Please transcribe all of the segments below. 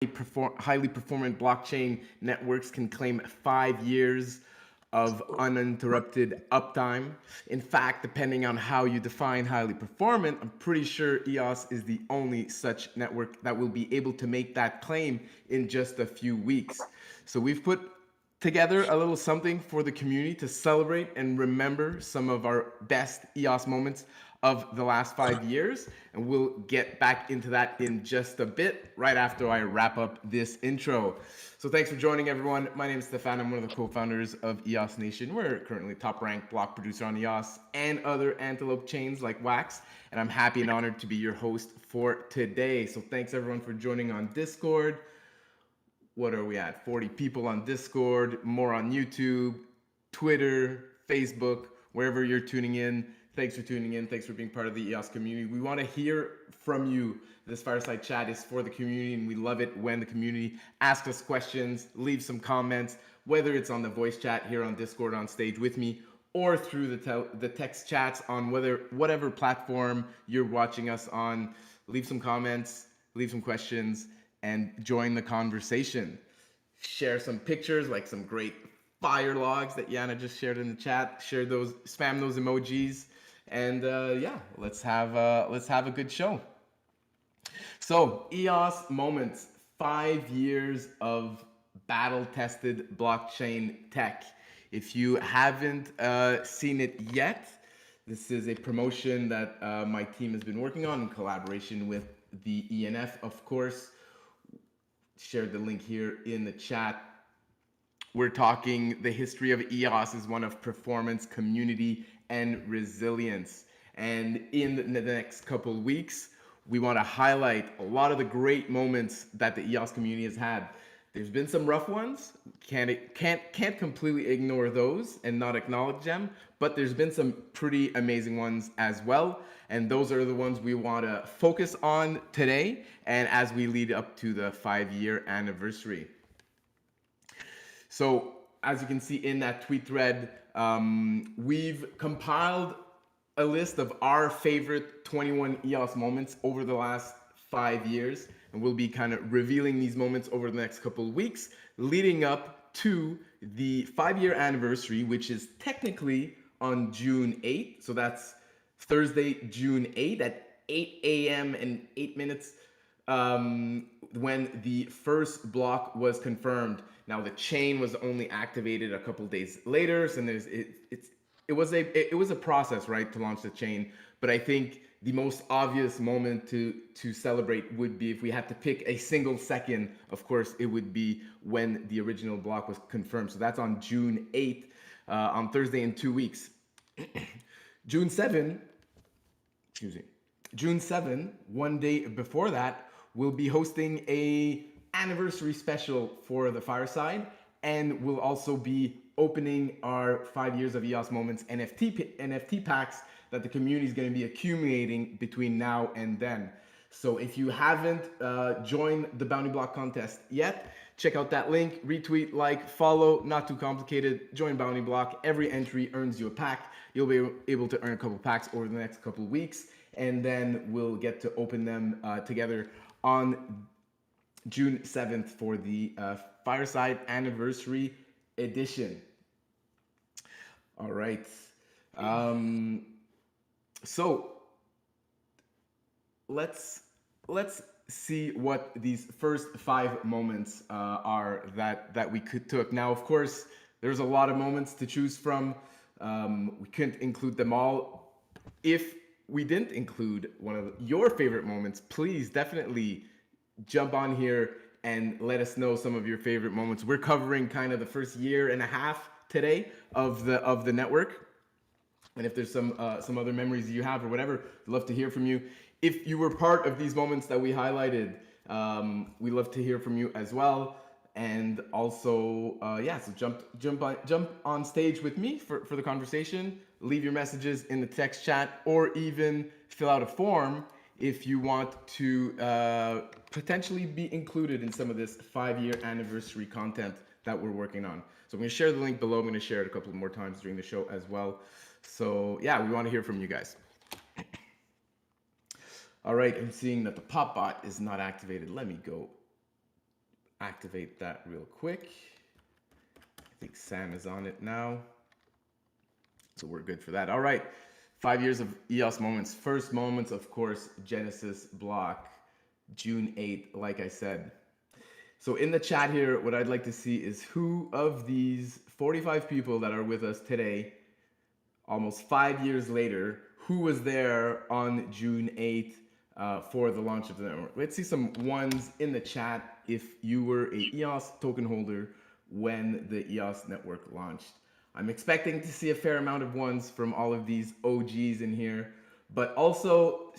highly performant blockchain networks can claim 5 years of uninterrupted uptime. In fact, depending on how you define highly performant, I'm pretty sure EOS is the only such network that will be able to make that claim in just a few weeks. So we've put together a little something for the community to celebrate and remember some of our best EOS moments of the last 5 years. And we'll get back into that in just a bit, right after I wrap up this intro. So thanks for joining, everyone. My name is Stephane. I'm one of the co-founders of EOS Nation. We're currently top-ranked block producer on EOS and other Antelope chains like Wax. And I'm happy and honored to be your host for today. So thanks, everyone, for joining on Discord. What are we at? 40 people on Discord, more on YouTube, Twitter, Facebook, wherever you're tuning in. Thanks for tuning in. Thanks for being part of the EOS community. We want to hear from you. This Fireside Chat is for the community, and we love it when the community asks us questions, leave some comments, whether it's on the voice chat here on Discord on stage with me, or through the text chats on whatever platform you're watching us on. Leave some comments, leave some questions, and join the conversation. Share some pictures, like some great fire logs that Yana just shared in the chat. Share those, spam those emojis, and yeah, let's have a good show. So EOS moments, 5 years of battle-tested blockchain tech. If you haven't seen it yet, this is a promotion that my team has been working on in collaboration with the ENF, of course. Shared the link here in the chat. We're talking the history of EOS is one of performance, community, and resilience. And in the next couple of weeks, we want to highlight a lot of the great moments that the EOS community has had. There's been some rough ones. Can't completely ignore those and not acknowledge them, but there's been some pretty amazing ones as well. And those are the ones we want to focus on today and as we lead up to the 5-year anniversary. So as you can see in that tweet thread, we've compiled a list of our favorite 21 EOS moments over the last 5 years. And we'll be kind of revealing these moments over the next couple of weeks, leading up to the 5-year anniversary, which is technically on June 8th. So that's Thursday, June 8th at 8 a.m. and 8 minutes when the first block was confirmed. Now the chain was only activated a couple days later, so it was a process, right, to launch the chain. But I think the most obvious moment to celebrate would be if we had to pick a single second. Of course, it would be when the original block was confirmed. So that's on June 8th, on Thursday in 2 weeks. June 7, June 7, one day before that, we'll be hosting a anniversary special for the Fireside, and we'll also be opening our 5 years of EOS Moments NFT packs that the community is going to be accumulating between now and then. So if you haven't joined the Bounty Block contest yet, check out that link, retweet, like, follow, not too complicated, join Bounty Block. Every entry earns you a pack. You'll be able to earn a couple packs over the next couple of weeks, and then we'll get to open them together on June 7th for the Fireside Anniversary Edition. All right. So let's see what these first 5 moments are that we took. Now, of course, there's a lot of moments to choose from. We couldn't include them all. If we didn't include one of your favorite moments, please definitely jump on here and let us know some of your favorite moments. We're covering kind of the first year and a half today of the network. And if there's some other memories you have or whatever, I'd love to hear from you. If you were part of these moments that we highlighted, we love to hear from you as well. And also, yeah, so jump on stage with me for the conversation. Leave your messages in the text chat, or even fill out a form if you want to potentially be included in some of this 5-year anniversary content that we're working on. So I'm going to share the link below. I'm going to share it a couple more times during the show as well. So yeah, we want to hear from you guys. All right, I'm seeing that the pop bot is not activated. Let me go activate that real quick. I think Sam is on it now. So we're good for that. All right. 5 years of EOS moments. First moments, of course, Genesis block, June 8th, like I said. So in the chat here, what I'd like to see is who of these 45 people that are with us today, almost 5 years later, who was there on June 8th for the launch of the network? Let's see some ones in the chat if you were a EOS token holder when the EOS network launched. I'm expecting to see a fair amount of ones from all of these OGs in here, but also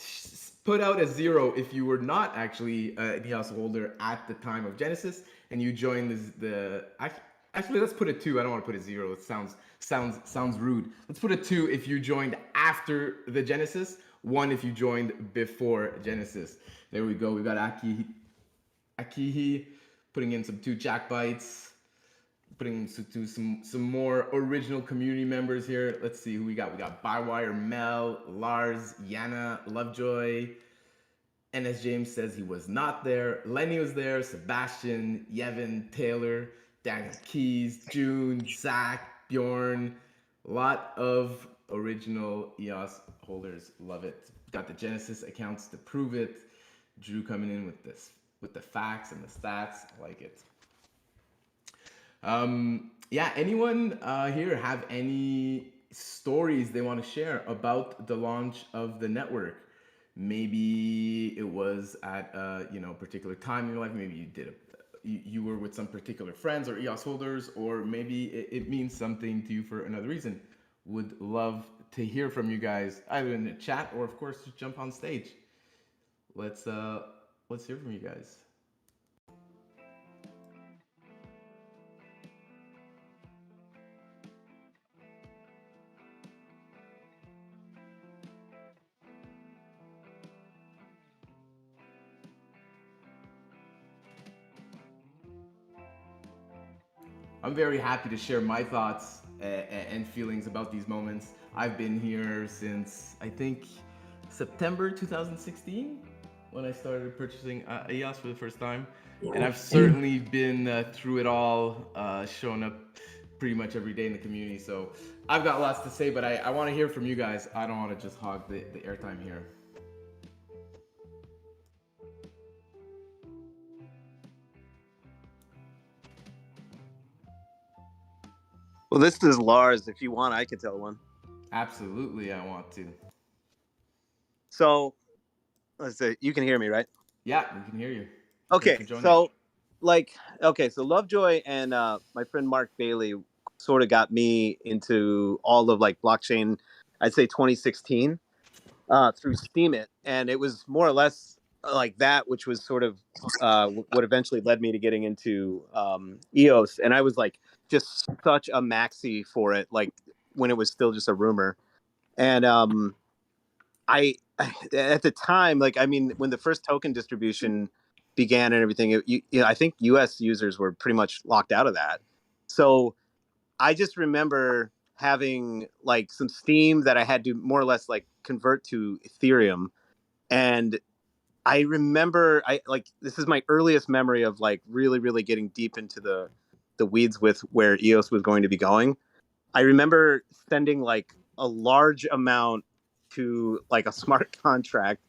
put out a 0 if you were not actually an EOS holder at the time of Genesis and you joined actually let's put a 2. I don't want to put a 0. It sounds rude. Let's put a 2 if you joined after the Genesis, 1 if you joined before Genesis. There we go. We got Akihi putting in some 2 jack bites. Putting to some more original community members here. Let's see who we got. We got Bywire, Mel, Lars, Yana, Lovejoy. NS James says he was not there. Lenny was there. Sebastian, Yevon, Taylor, Daniel Keys, June, Zack, Bjorn. A lot of original EOS holders. Love it. Got the Genesis accounts to prove it. Drew coming in with the facts and the stats. I like it. Yeah, anyone here have any stories they want to share about the launch of the network? Maybe it was at a particular time in your life. Maybe you were with some particular friends or EOS holders, or maybe it means something to you for another reason. Would love to hear from you guys either in the chat or of course just jump on stage. Let's hear from you guys. I'm very happy to share my thoughts and feelings about these moments. I've been here since, I think, September 2016 when I started purchasing EOS for the first time. And I've certainly been through it all, showing up pretty much every day in the community. So I've got lots to say, but I want to hear from you guys. I don't want to just hog the airtime here. Well, this is Lars. If you want, I can tell one. Absolutely, I want to. So, let's say you can hear me, right? Yeah, we can hear you. Okay, so Lovejoy and my friend Mark Bailey sort of got me into all of like blockchain. I'd say 2016 through Steemit, and it was more or less like that, which was sort of what eventually led me to getting into EOS. And I was like just such a maxi for it, like when it was still just a rumor. And I at the time, like, I mean, when the first token distribution began and everything, I think US users were pretty much locked out of that. So I just remember having like some Steam that I had to more or less like convert to Ethereum. And I remember this is my earliest memory of like really, really getting deep into the weeds with where EOS was going to be going. I remember sending like a large amount to like a smart contract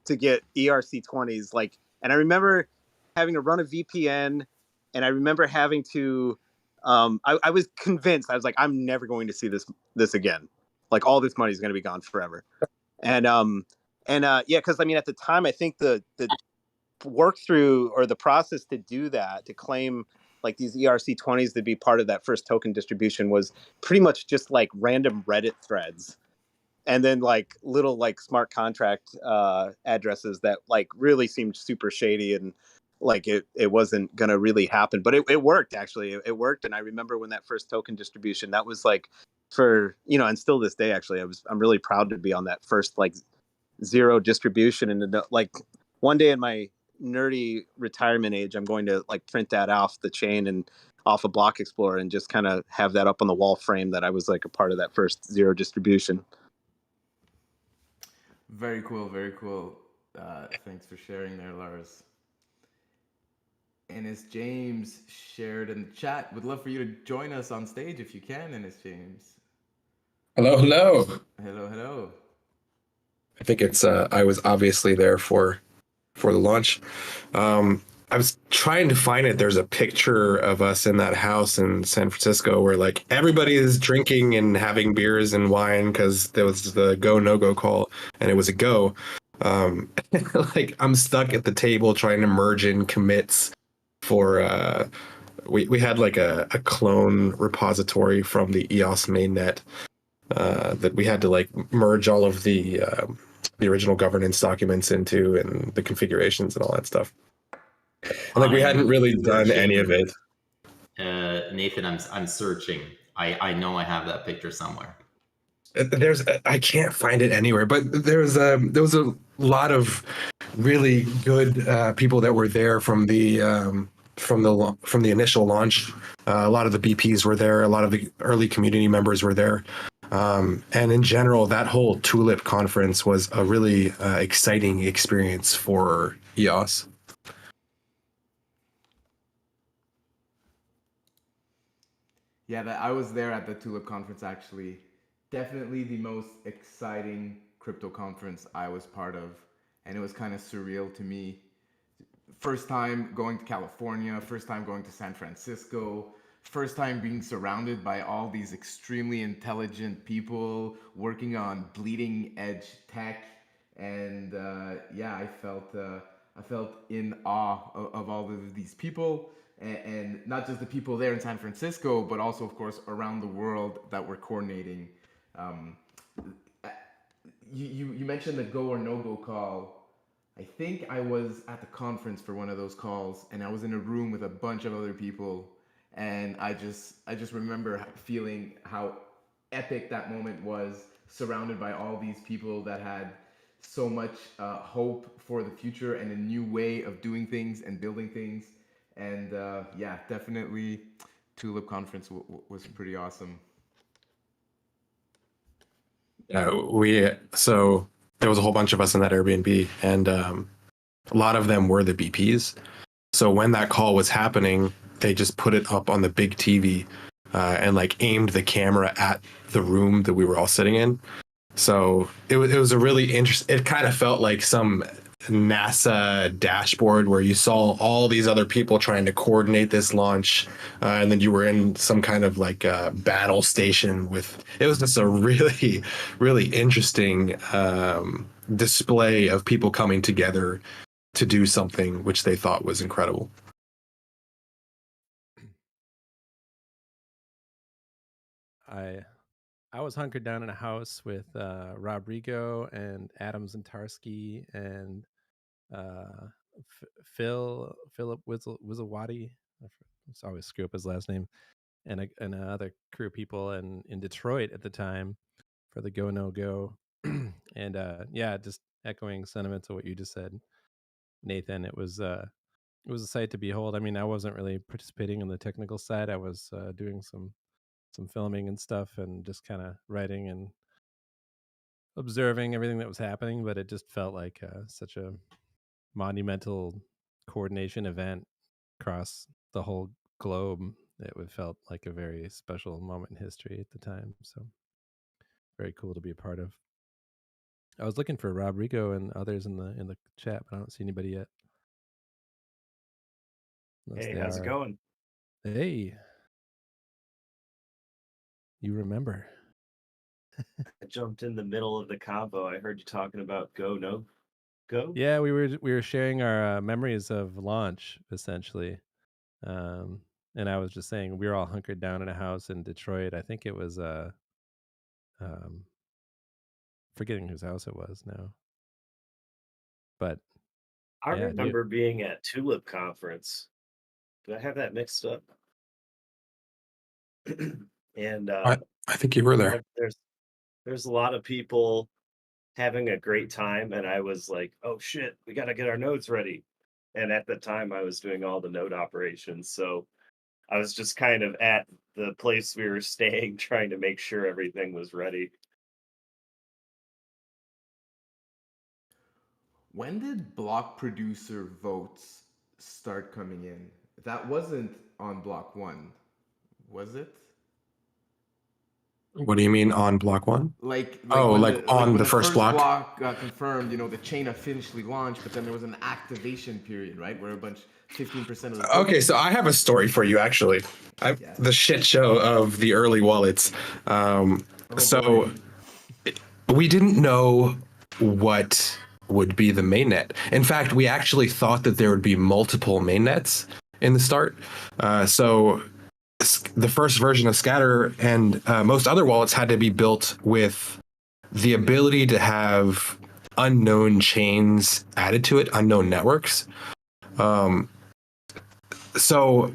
to get ERC20s. Like, and I remember having to run a VPN, and I remember having to, I was convinced, I was like, I'm never going to see this again. Like all this money is going to be gone forever. And yeah, because I mean, at the time, I think the work through or the process to do that, to claim like these ERC20s to be part of that first token distribution was pretty much just like random Reddit threads. And then like little like smart contract addresses that like really seemed super shady and like it wasn't going to really happen. But it worked, actually. It worked. And I remember when that first token distribution, that was like for, and still this day, actually, I'm really proud to be on that first like zero distribution. And like one day in my nerdy retirement age, I'm going to like print that off the chain and off a Block Explorer and just kind of have that up on the wall frame that I was like a part of that first zero distribution. Very cool, very cool. Thanks for sharing there, Lars. And as James shared in the chat, would love for you to join us on stage if you can, and as James. Hello, hello. Hello, hello. I think it's I was obviously there for the launch. I was trying to find it. There's a picture of us in that house in San Francisco where like everybody is drinking and having beers and wine because there was the go no go call and it was a go. Like I'm stuck at the table trying to merge in commits for we had like a clone repository from the EOS mainnet that we had to like merge all of the original governance documents into and the configurations and all that stuff. And like we hadn't really done any of it. Nathan, I'm searching. I know I have that picture somewhere. I can't find it anywhere, but there was a lot of really good people that were there from the initial launch. A lot of the BPs were there. A lot of the early community members were there. And in general, that whole Tulip conference was a really exciting experience for EOS. Yeah, I was there at the Tulip conference actually. Definitely the most exciting crypto conference I was part of. And it was kind of surreal to me. First time going to California, first time going to San Francisco, first time being surrounded by all these extremely intelligent people working on bleeding edge tech. And yeah, I felt in awe of all of these people, and not just the people there in San Francisco, but also, of course, around the world that were coordinating. Um, you mentioned the go or no go call. I think I was at the conference for one of those calls, and I was in a room with a bunch of other people, and I just remember feeling how epic that moment was, surrounded by all these people that had so much hope for the future and a new way of doing things and building things. And yeah, definitely, Tulip Conference was pretty awesome. So there was a whole bunch of us in that Airbnb, and a lot of them were the BPs. So when that call was happening, they just put it up on the big TV and like aimed the camera at the room that we were all sitting in. So it was a really interesting. It kind of felt like some NASA dashboard where you saw all these other people trying to coordinate this launch, and then you were in some kind of like battle station with. It was just a really, really interesting display of people coming together to do something which they thought was incredible. I was hunkered down in a house with Robrigo and Adam Zintarski and Philip Wizawati. I always screw up his last name, and another crew of people in Detroit at the time for the Go No Go. And yeah, just echoing sentiments of what you just said, Nathan. It was a sight to behold. I mean, I wasn't really participating in the technical side. I was doing some filming and stuff and just kind of writing and observing everything that was happening, but it just felt like such a monumental coordination event across the whole globe. It felt like a very special moment in history at the time. So very cool to be a part of. I was looking for Robrigo and others in the chat, but I don't see anybody yet. Unless hey, how's it going? Hey, you remember? I jumped in the middle of the convo. I heard you talking about go no go. Yeah, we were sharing our memories of launch essentially, and I was just saying we were all hunkered down in a house in Detroit. I think it was forgetting whose house it was now, but I remember being at Tulip Conference. Did I have that mixed up? And I think you were there. There's a lot of people having a great time, and I was like, oh shit, we got to get our nodes ready. And at the time I was doing all the node operations, so I was just kind of at the place we were staying trying to make sure everything was ready. When did block producer votes start coming in. That wasn't on block 1, was it? What do you mean on block 1? Like Oh, when like on when the first block? block got confirmed, the chain officially launched, but then there was an activation period, right, where 15% of the Okay, so I have a story for you actually. Yeah. The shit show of the early wallets. Oh, So boy. we didn't know what would be the mainnet. In fact, we actually thought that there would be multiple mainnets in the start. So the first version of Scatter and most other wallets had to be built with the ability to have unknown chains added to it, unknown networks. So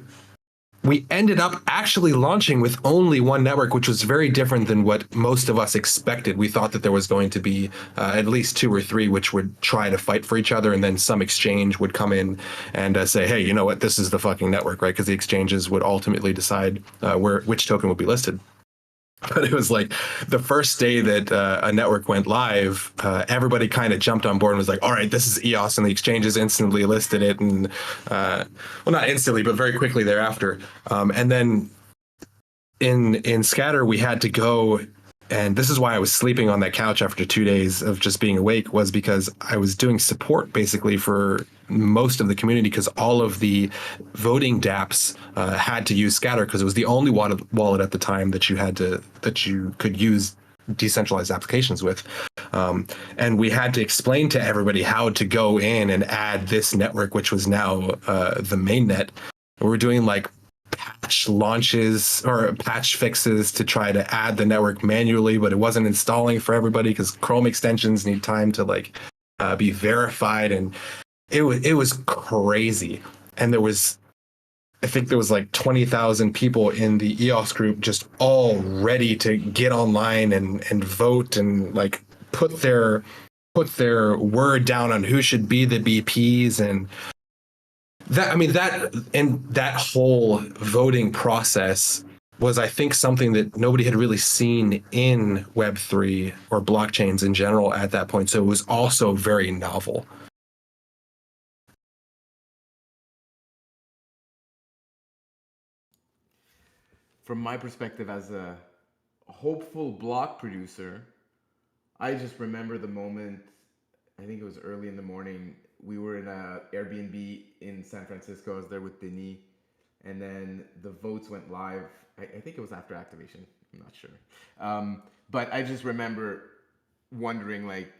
we ended up actually launching with only one network, which was very different than what most of us expected. We thought that there was going to be at least 2 or 3 which would try to fight for each other, and then some exchange would come in and say, hey, you know what, this is the fucking network, right? Because the exchanges would ultimately decide which token would be listed. But it was like the first day that a network went live, everybody kind of jumped on board and was like, all right, this is EOS, and the exchanges instantly listed it. And well, not instantly, but very quickly thereafter. And then in Scatter, we had to go, and this is why I was sleeping on that couch after 2 days of just being awake, was because I was doing support basically for most of the community, because all of the voting dApps had to use Scatter because it was the only wallet at the time that you could use decentralized applications with. And we had to explain to everybody how to go in and add this network, which was now the mainnet. We were doing like patch launches or patch fixes to try to add the network manually, but it wasn't installing for everybody because Chrome extensions need time to be verified, and it was crazy. And I think there was like 20,000 people in the EOS group just all ready to get online and vote and like put their word down on who should be the BPs. And that whole voting process was, I think, something that nobody had really seen in Web3 or blockchains in general at that point. So it was also very novel. From my perspective as a hopeful block producer, I just remember the moment. I think it was early in the morning. We were in a Airbnb in San Francisco. I was there with Denis, and then the votes went live. I think it was after activation. I'm not sure, but I just remember wondering, like,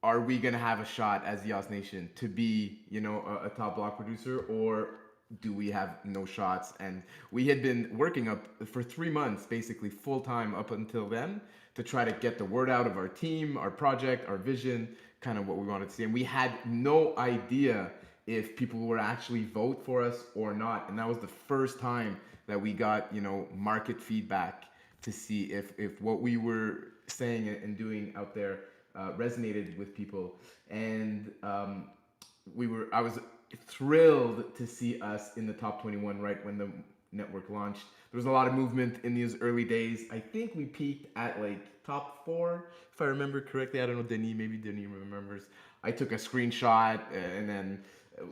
are we gonna have a shot as EOS Nation to be, a top block producer, or do we have no shots? And we had been working up for 3 months, basically full time up until then, to try to get the word out of our team, our project, our vision, kind of what we wanted to see. And we had no idea if people would actually vote for us or not. And that was the first time that we got, market feedback to see if what we were saying and doing out there resonated with people. And I was thrilled to see us in the top 21 right when the network launched. There was a lot of movement in these early days. I think we peaked at like top 4, if I remember correctly. I don't know, maybe Denis remembers. I took a screenshot, and then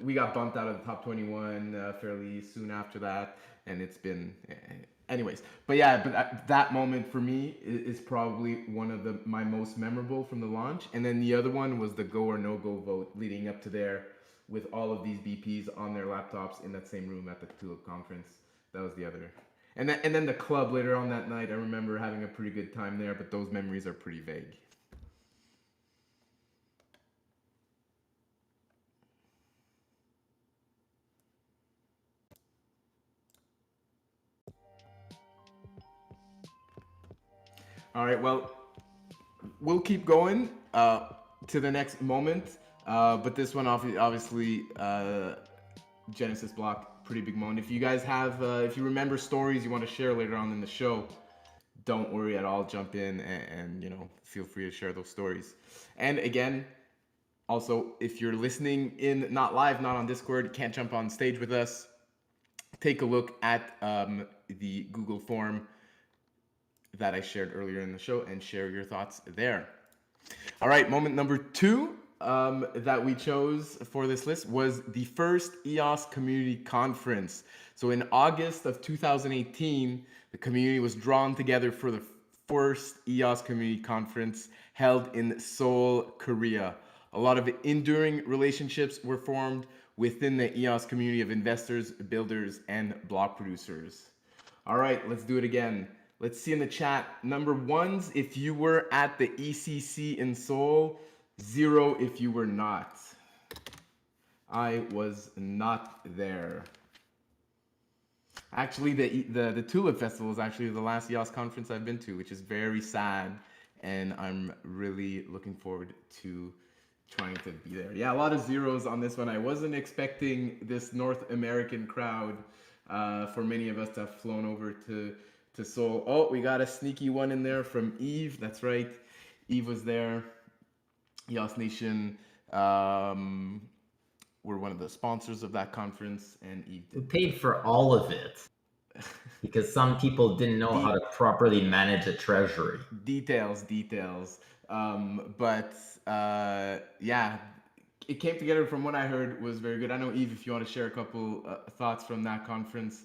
we got bumped out of the top 21 fairly soon after that, and it's been anyways. But yeah, that moment for me is probably one of my most memorable from the launch. And then the other one was the go or no go vote leading up to there, with all of these BPs on their laptops in that same room at the Tulip conference. That was the other. And then the club later on that night, I remember having a pretty good time there, but those memories are pretty vague. All right, well, we'll keep going to the next moment, but this one obviously Genesis block, pretty big moment. If you guys have, if you remember stories you want to share later on in the show, don't worry at all. Jump in and feel free to share those stories. And again, also, if you're listening in, not live, not on Discord, can't jump on stage with us, take a look at the Google form that I shared earlier in the show and share your thoughts there. All right, moment number 2. that we chose for this list was the first EOS Community Conference. So in August of 2018, the community was drawn together for the first EOS Community Conference held in Seoul, Korea. A lot of enduring relationships were formed within the EOS community of investors, builders, and block producers. All right, let's do it again. Let's see in the chat. Number ones, if you were at the ECC in Seoul. 0 if you were not. I was not there. Actually, the Tulip Festival is actually the last EOS conference I've been to, which is very sad, and I'm really looking forward to trying to be there. Yeah, a lot of zeros on this one. I wasn't expecting this North American crowd for many of us to have flown over to Seoul. Oh, we got a sneaky one in there from Yves. That's right. Yves was there. EOS Nation were one of the sponsors of that conference, and Yves We paid for all of it because some people didn't know how to properly manage a treasury. Details. Yeah, it came together from what I heard was very good. I know, Yves, if you want to share a couple thoughts from that conference.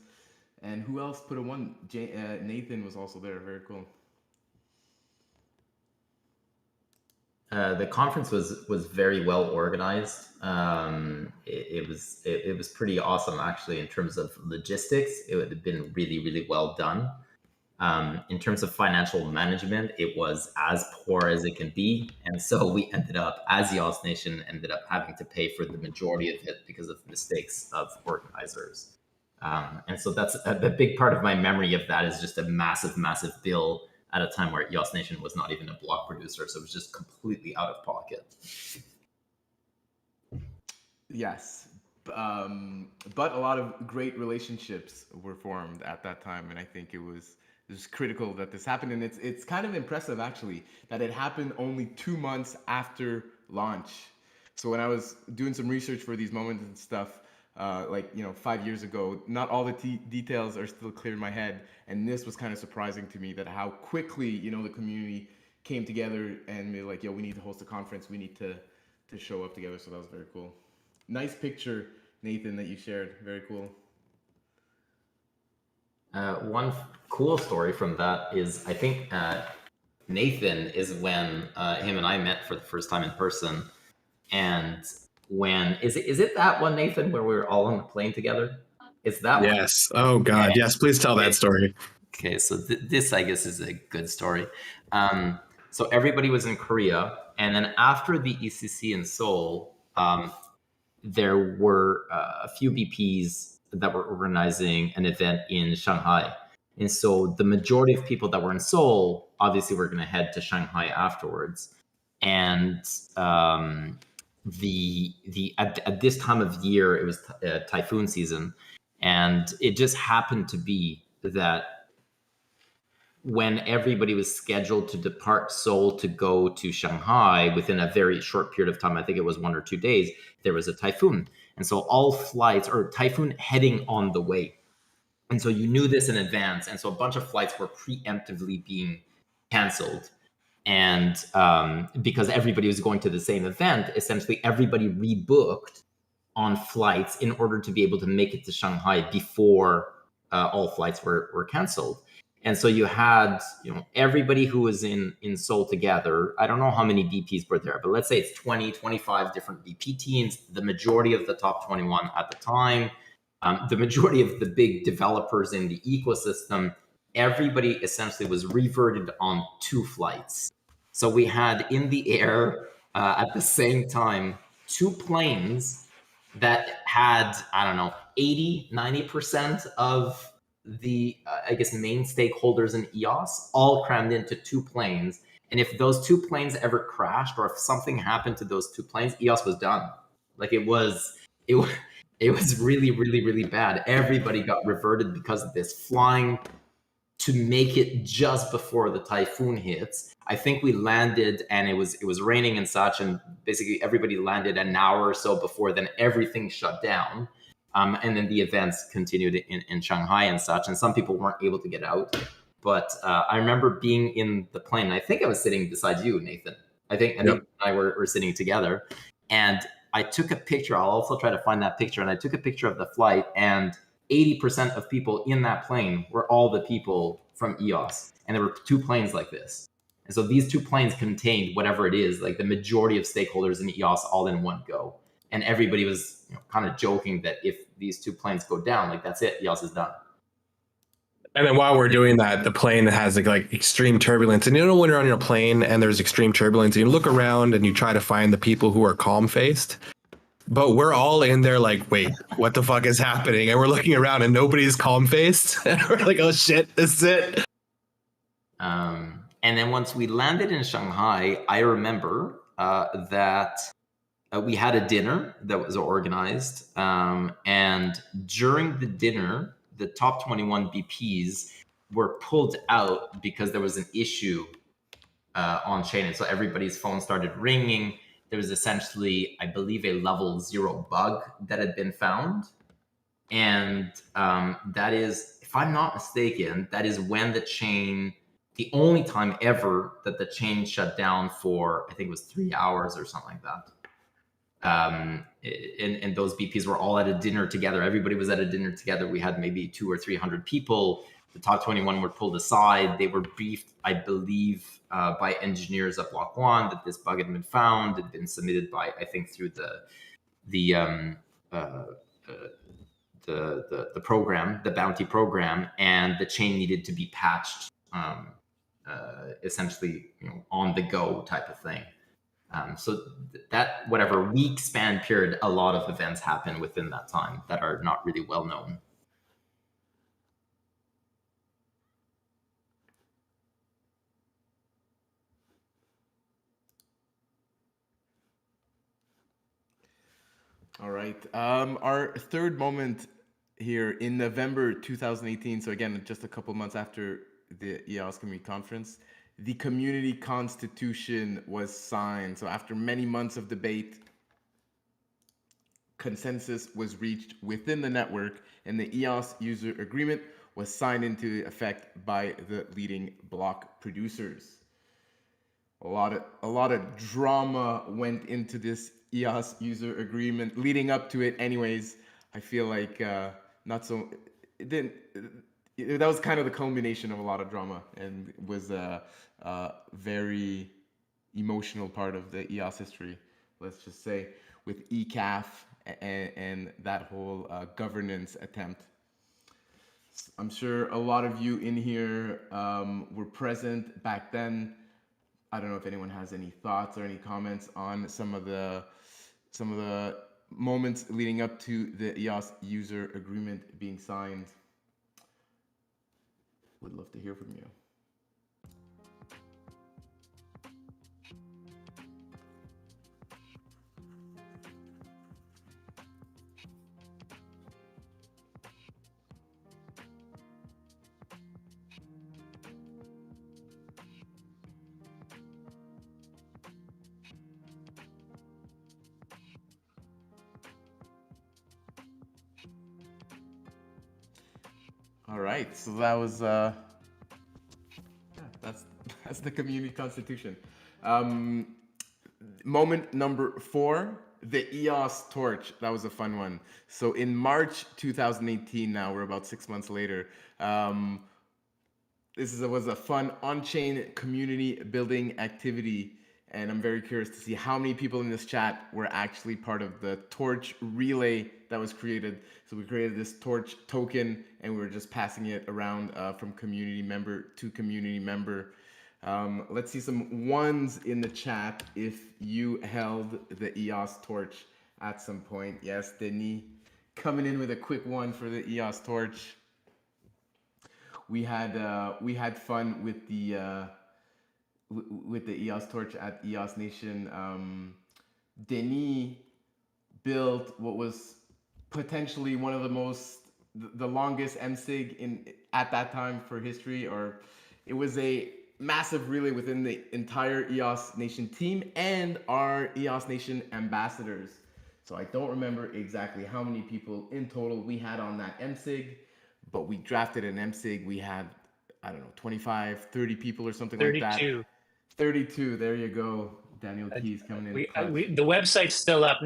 And who else put a one? Nathan was also there. Very cool. The conference was very well organized. It was pretty awesome, actually, in terms of logistics. It would have been really well done. In terms of financial management, it was as poor as it can be, and so we ended up, as EOS Nation, ended up having to pay for the majority of it because of mistakes of organizers. And so that's a big part of my memory of that is just a massive bill at a time where EOS Nation was not even a block producer, so it was just completely out of pocket. Yes, but a lot of great relationships were formed at that time, and I think it was critical that this happened. And it's kind of impressive, actually, that it happened only 2 months after launch. So when I was doing some research for these moments and stuff, 5 years ago, not all the details are still clear in my head, and this was kind of surprising to me, that how quickly the community came together and they're like, yo, we need to host a conference, we need to show up together. So that was very cool. Nice picture, Nathan, that you shared. Very cool. One cool story from that is, I think Nathan is when him and I met for the first time in person. And when is it that one, Nathan, where we were all on the plane together? It's that one. Yes. Oh God. Yes. Please tell that story. Okay, so this, I guess, is a good story. So everybody was in Korea, and then after the ECC in Seoul, there were a few BPs that were organizing an event in Shanghai. And so the majority of people that were in Seoul obviously were going to head to Shanghai afterwards. And at this time of year, it was typhoon season, and it just happened to be that when everybody was scheduled to depart Seoul to go to Shanghai within a very short period of time, I think it was 1 or 2 days, there was a typhoon. And so all flights, or typhoon heading on the way. And so you knew this in advance. And so a bunch of flights were preemptively being canceled. And because everybody was going to the same event, essentially everybody rebooked on flights in order to be able to make it to Shanghai before all flights were canceled. And so you had, everybody who was in Seoul together. I don't know how many BPs were there, but let's say it's 20, 25 different BP teams, the majority of the top 21 at the time, the majority of the big developers in the ecosystem. Everybody essentially was reverted on 2 flights. So we had in the air at the same time 2 planes that had, 80, 90% of the, main stakeholders in EOS all crammed into 2 planes. And if those 2 planes ever crashed, or if something happened to those 2 planes, EOS was done. Like it was really bad. Everybody got reverted because of this, flying to make it just before the typhoon hits. I think we landed and it was raining and such, and basically everybody landed an hour or so before then everything shut down. And then the events continued in Shanghai and such, and some people weren't able to get out. But I remember being in the plane. I think I was sitting beside you, Nathan. I think Yep. I were sitting together, and I took a picture. I'll also try to find that picture. And I took a picture of the flight, and 80% of people in that plane were all the people from EOS. And there were 2 planes like this. And so these 2 planes contained whatever it is, like the majority of stakeholders in EOS all in one go. And everybody was kind of joking that if these 2 planes go down, like that's it, EOS is done. And then while we're doing that, the plane has like extreme turbulence. And when you're on your plane and there's extreme turbulence, you look around and you try to find the people who are calm faced. But we're all in there like, wait, what the fuck is happening? And we're looking around and nobody's calm faced. We're like, oh shit, this is it. And then once we landed in Shanghai, I remember that we had a dinner that was organized. And during the dinner, the top 21 BPs were pulled out because there was an issue on chain. And so everybody's phone started ringing. There was essentially, I believe, a level 0 bug that had been found. And that is, if I'm not mistaken, that is when the chain, the only time ever that the chain shut down for, I think it was 3 hours or something like that. And those BPs were all at a dinner together. Everybody was at a dinner together. We had maybe 200 or 300 people. The top 21 were pulled aside. They were briefed, I believe, by engineers at Block One that this bug had been found. It had been submitted by, I think, through the program, the bounty program, and the chain needed to be patched, essentially, on the go type of thing. So that whatever week span period, a lot of events happen within that time that are not really well known. All right. Our third moment here in November 2018. So again, just a couple months after the EOS Community Conference, the Community Constitution was signed. So after many months of debate, consensus was reached within the network, and the EOS user agreement was signed into effect by the leading block producers. A lot of drama went into this EOS user agreement leading up to it. Anyways, I feel like not so. It didn't. That was kind of the culmination of a lot of drama, and was a very emotional part of the EOS history. Let's just say with ECAF and that whole governance attempt. I'm sure a lot of you in here were present back then. I don't know if anyone has any thoughts or any comments on some of the moments leading up to the EOS user agreement being signed. Would love to hear from you. All right, so that was that's the Community Constitution. Moment number 4, the EOS torch. That was a fun one. So in March 2018, now we're about 6 months later. This was a fun on-chain community building activity, and I'm very curious to see how many people in this chat were actually part of the torch relay that was created. So we created this torch token, and we were just passing it around from community member to community member. Let's see some ones in the chat if you held the EOS torch at some point. Yes, Denis coming in with a quick one for the EOS torch. We had fun with the EOS torch at EOS Nation. Denis built what was potentially one of the longest MSIG at that time for history, or it was a massive relay within the entire EOS Nation team and our EOS Nation ambassadors. So I don't remember exactly how many people in total we had on that MSIG, but we drafted an MSIG. We had, I don't know, 25, 30 people or something 32. Like that. 32, there you go. Daniel Keys coming in We, clutch. the website's still up.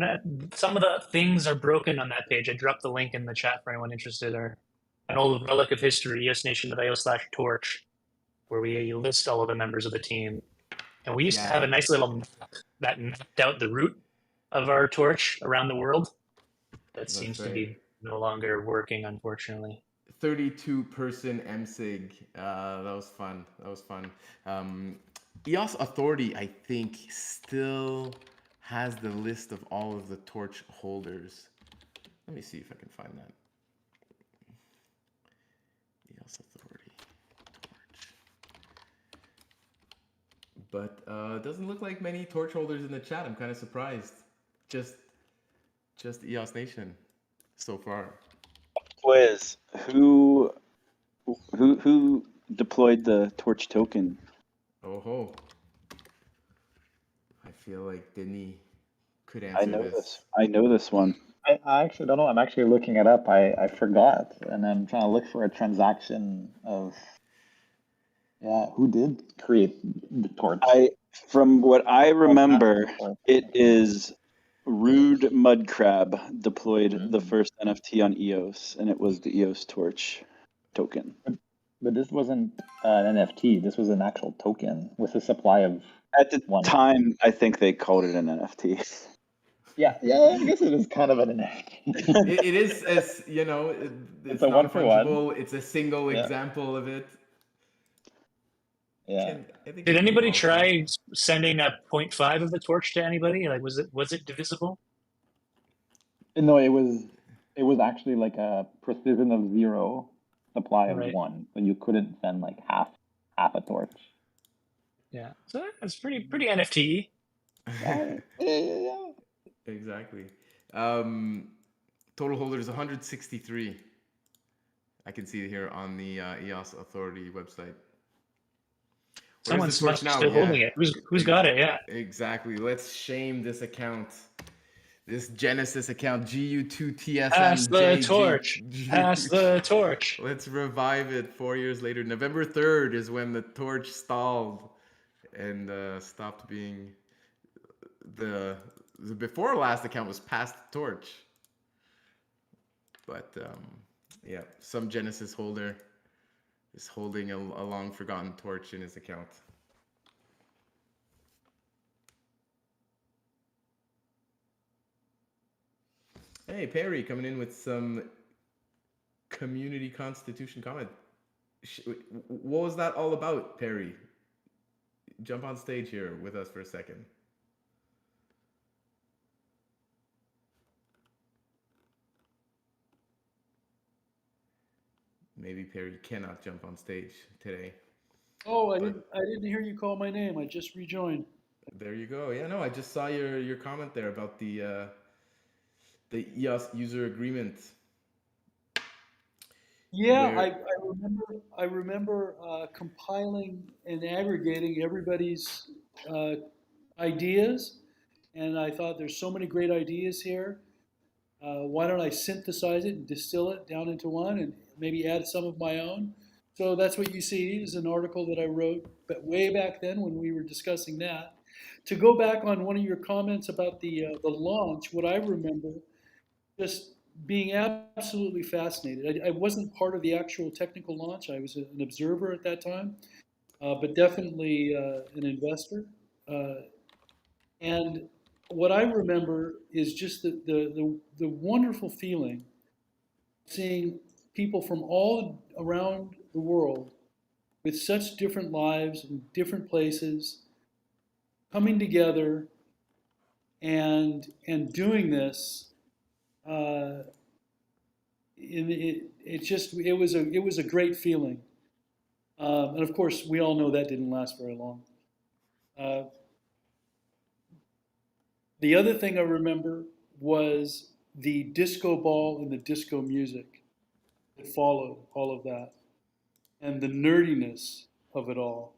Some of the things are broken on that page. I dropped the link in the chat for anyone interested. Or an old relic of history, EOSNation.io/torch, where we list all of the members of the team. And we used to have a nice little map that mapped out the route of our torch around the world. That seems to be no longer working, unfortunately. 32-person MSIG. That was fun. EOS Authority, I think, still has the list of all of the torch holders. Let me see if I can find that. EOS Authority torch. But it doesn't look like many torch holders in the chat. I'm kind of surprised. Just EOS Nation so far. Quiz. Who deployed the torch token? Oh ho. I feel like Denis could answer I know this one. I actually don't know. I'm actually looking it up. I forgot, and I'm trying to look for a transaction of who did create the torch. From what I remember, it is Rude Mudcrab deployed the first NFT on EOS, and it was the EOS torch token. But this wasn't an NFT. This was an actual token with a supply of. At the time, I think they called it an NFT. Yeah, I guess it is kind of an NFT. it is, as you know, it's a not one for fungible. one. It's a single example of it. Yeah. Did anybody try sending a 0.5 of the torch to anybody? Like, was it divisible? No, it was actually like a precision of 0, supply of 1, but you couldn't send like half a torch. Yeah, so that's pretty NFT. Yeah. Exactly. Total holders 163. I can see it here on the EOS Authority website. Someone's still holding it. Who's got it? Yeah. Exactly. Let's shame this account. This Genesis account, GU2TSM. Pass the torch. Pass the torch. Let's revive it 4 years later. November 3rd is when the torch stalled and stopped being the before last account was Pass the Torch. But yeah, some Genesis holder is holding a long forgotten torch in his account. Hey, Perry coming in with some community constitution comment. What was that all about, Perry? Jump on stage here with us for a second. Maybe Perry cannot jump on stage today. Oh, I didn't hear you call my name. I just rejoined. There you go. Yeah, no, I just saw your comment there about the EOS user agreement. Yeah, I remember compiling and aggregating everybody's ideas, and I thought there's so many great ideas here. Why don't I synthesize it and distill it down into one, and maybe add some of my own? So that's what you see is an article that I wrote, but way back then when we were discussing that. To go back on one of your comments about the launch, what I remember just being absolutely fascinated. I wasn't part of the actual technical launch. I was an observer at that time, but definitely an investor. And what I remember is just the wonderful feeling seeing people from all around the world with such different lives and different places coming together and doing this. It was a great feeling, and of course we all know that didn't last very long. The other thing I remember was the disco ball and the disco music that followed all of that, and the nerdiness of it all.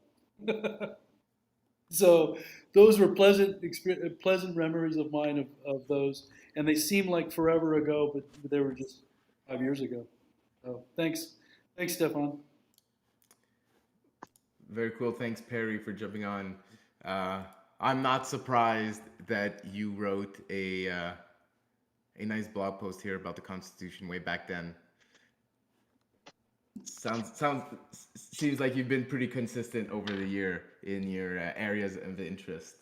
So those were pleasant memories of mine of those, and they seem like forever ago, but they were just 5 years ago. So thanks, Stephane. Very cool. Thanks, Perry, for jumping on. I'm not surprised that you wrote a nice blog post here about the Constitution way back then. Seems like you've been pretty consistent over the year in your areas of interest.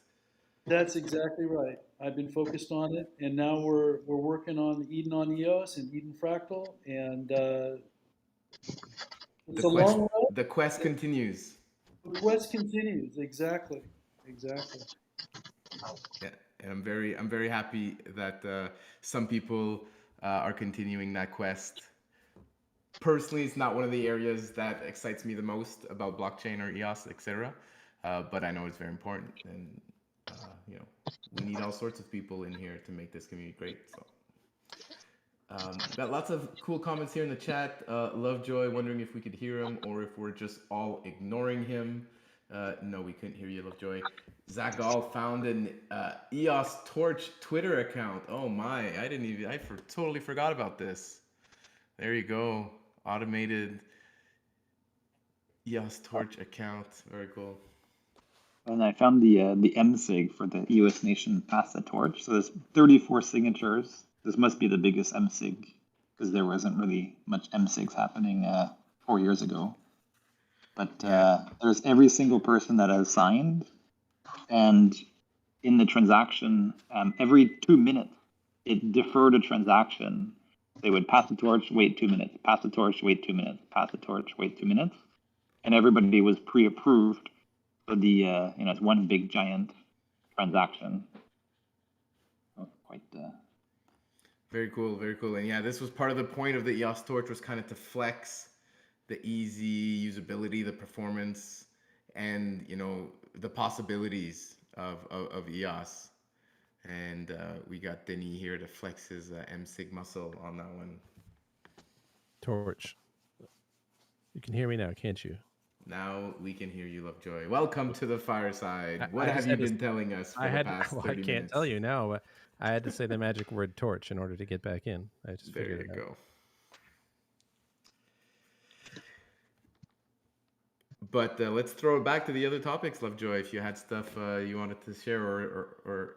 That's exactly right. I've been focused on it, and now we're working on Eden on EOS and Eden Fractal, and it's a long road. The quest continues. The quest continues. Exactly. Exactly. Yeah, and I'm very happy that some people are continuing that quest. Personally, it's not one of the areas that excites me the most about blockchain or EOS, etc. But I know it's very important, and we need all sorts of people in here to make this community great. So, got lots of cool comments here in the chat. Lovejoy wondering if we could hear him or if we're just all ignoring him. No, we couldn't hear you, Lovejoy. Zack found an EOS Torch Twitter account. Oh my, I totally forgot about this. There you go. Automated EOS Torch account. Very cool. And I found the MSIG for the EOS Nation Pass the Torch. So there's 34 signatures. This must be the biggest MSIG because there wasn't really much MSIGs happening 4 years ago. But there's every single person that has signed, and in the transaction, every 2 minutes, it deferred a transaction. They would pass the torch, wait 2 minutes, pass the torch, wait 2 minutes, pass the torch, wait 2 minutes, and everybody was pre-approved for the it's one big giant transaction. Oh, quite. Very cool, very cool. And yeah, this was part of the point of the EOS Torch, was kind of to flex the easy usability, the performance, and the possibilities of EOS. And we got Denis here to flex his MSIG muscle on that one. Torch. You can hear me now, can't you? Now we can hear you, Lovejoy. Welcome to the Fireside. What have you been telling us for the past 30 minutes? I can't tell you now, but I had to say the magic word torch in order to get back in. I just there figured you it go. out. But let's throw it back to the other topics, Lovejoy. If you had stuff you wanted to share, or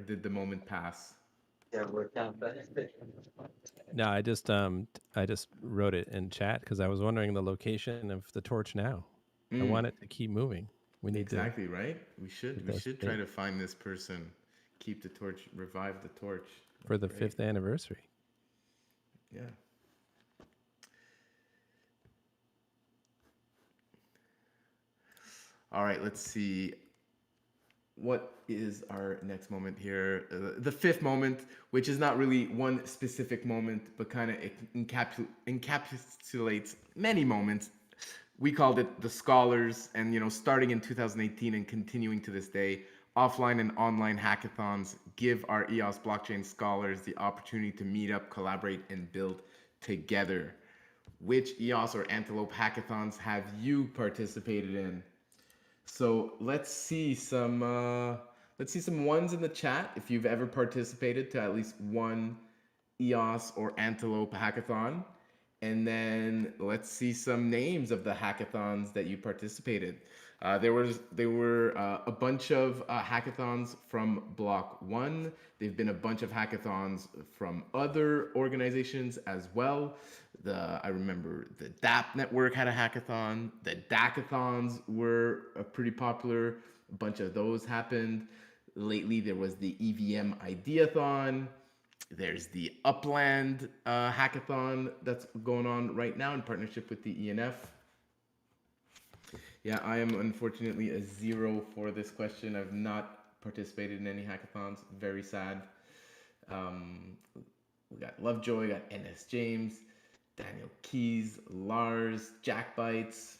did the moment pass? Yeah, we're down. No, I just wrote it in chat because I was wondering the location of the torch now. I want it to keep moving. We need exactly right. We should try to find this person. Keep the torch, revive the torch. That's for the great. 5th anniversary. Yeah. All right, let's see. What is our next moment here? The 5th moment, which is not really one specific moment, but kind of encapsulates many moments. We called it the Scholars, and starting in 2018 and continuing to this day, offline and online hackathons give our EOS blockchain scholars the opportunity to meet up, collaborate, and build together. Which EOS or Antelope hackathons have you participated in? So let's see some ones in the chat if you've ever participated to at least one EOS or Antelope hackathon. And then let's see some names of the hackathons that you participated. There were a bunch of hackathons from Block 1. There've been a bunch of hackathons from other organizations as well. I remember the DApp network had a hackathon. The DACathons were pretty popular. A bunch of those happened. Lately, there was the EVM Ideathon. There's the Upland hackathon that's going on right now in partnership with the ENF. Yeah, I am unfortunately a 0 for this question. I've not participated in any hackathons. Very sad. We got Lovejoy, we got NS James, Daniel Keys, Lars, Jack Bites.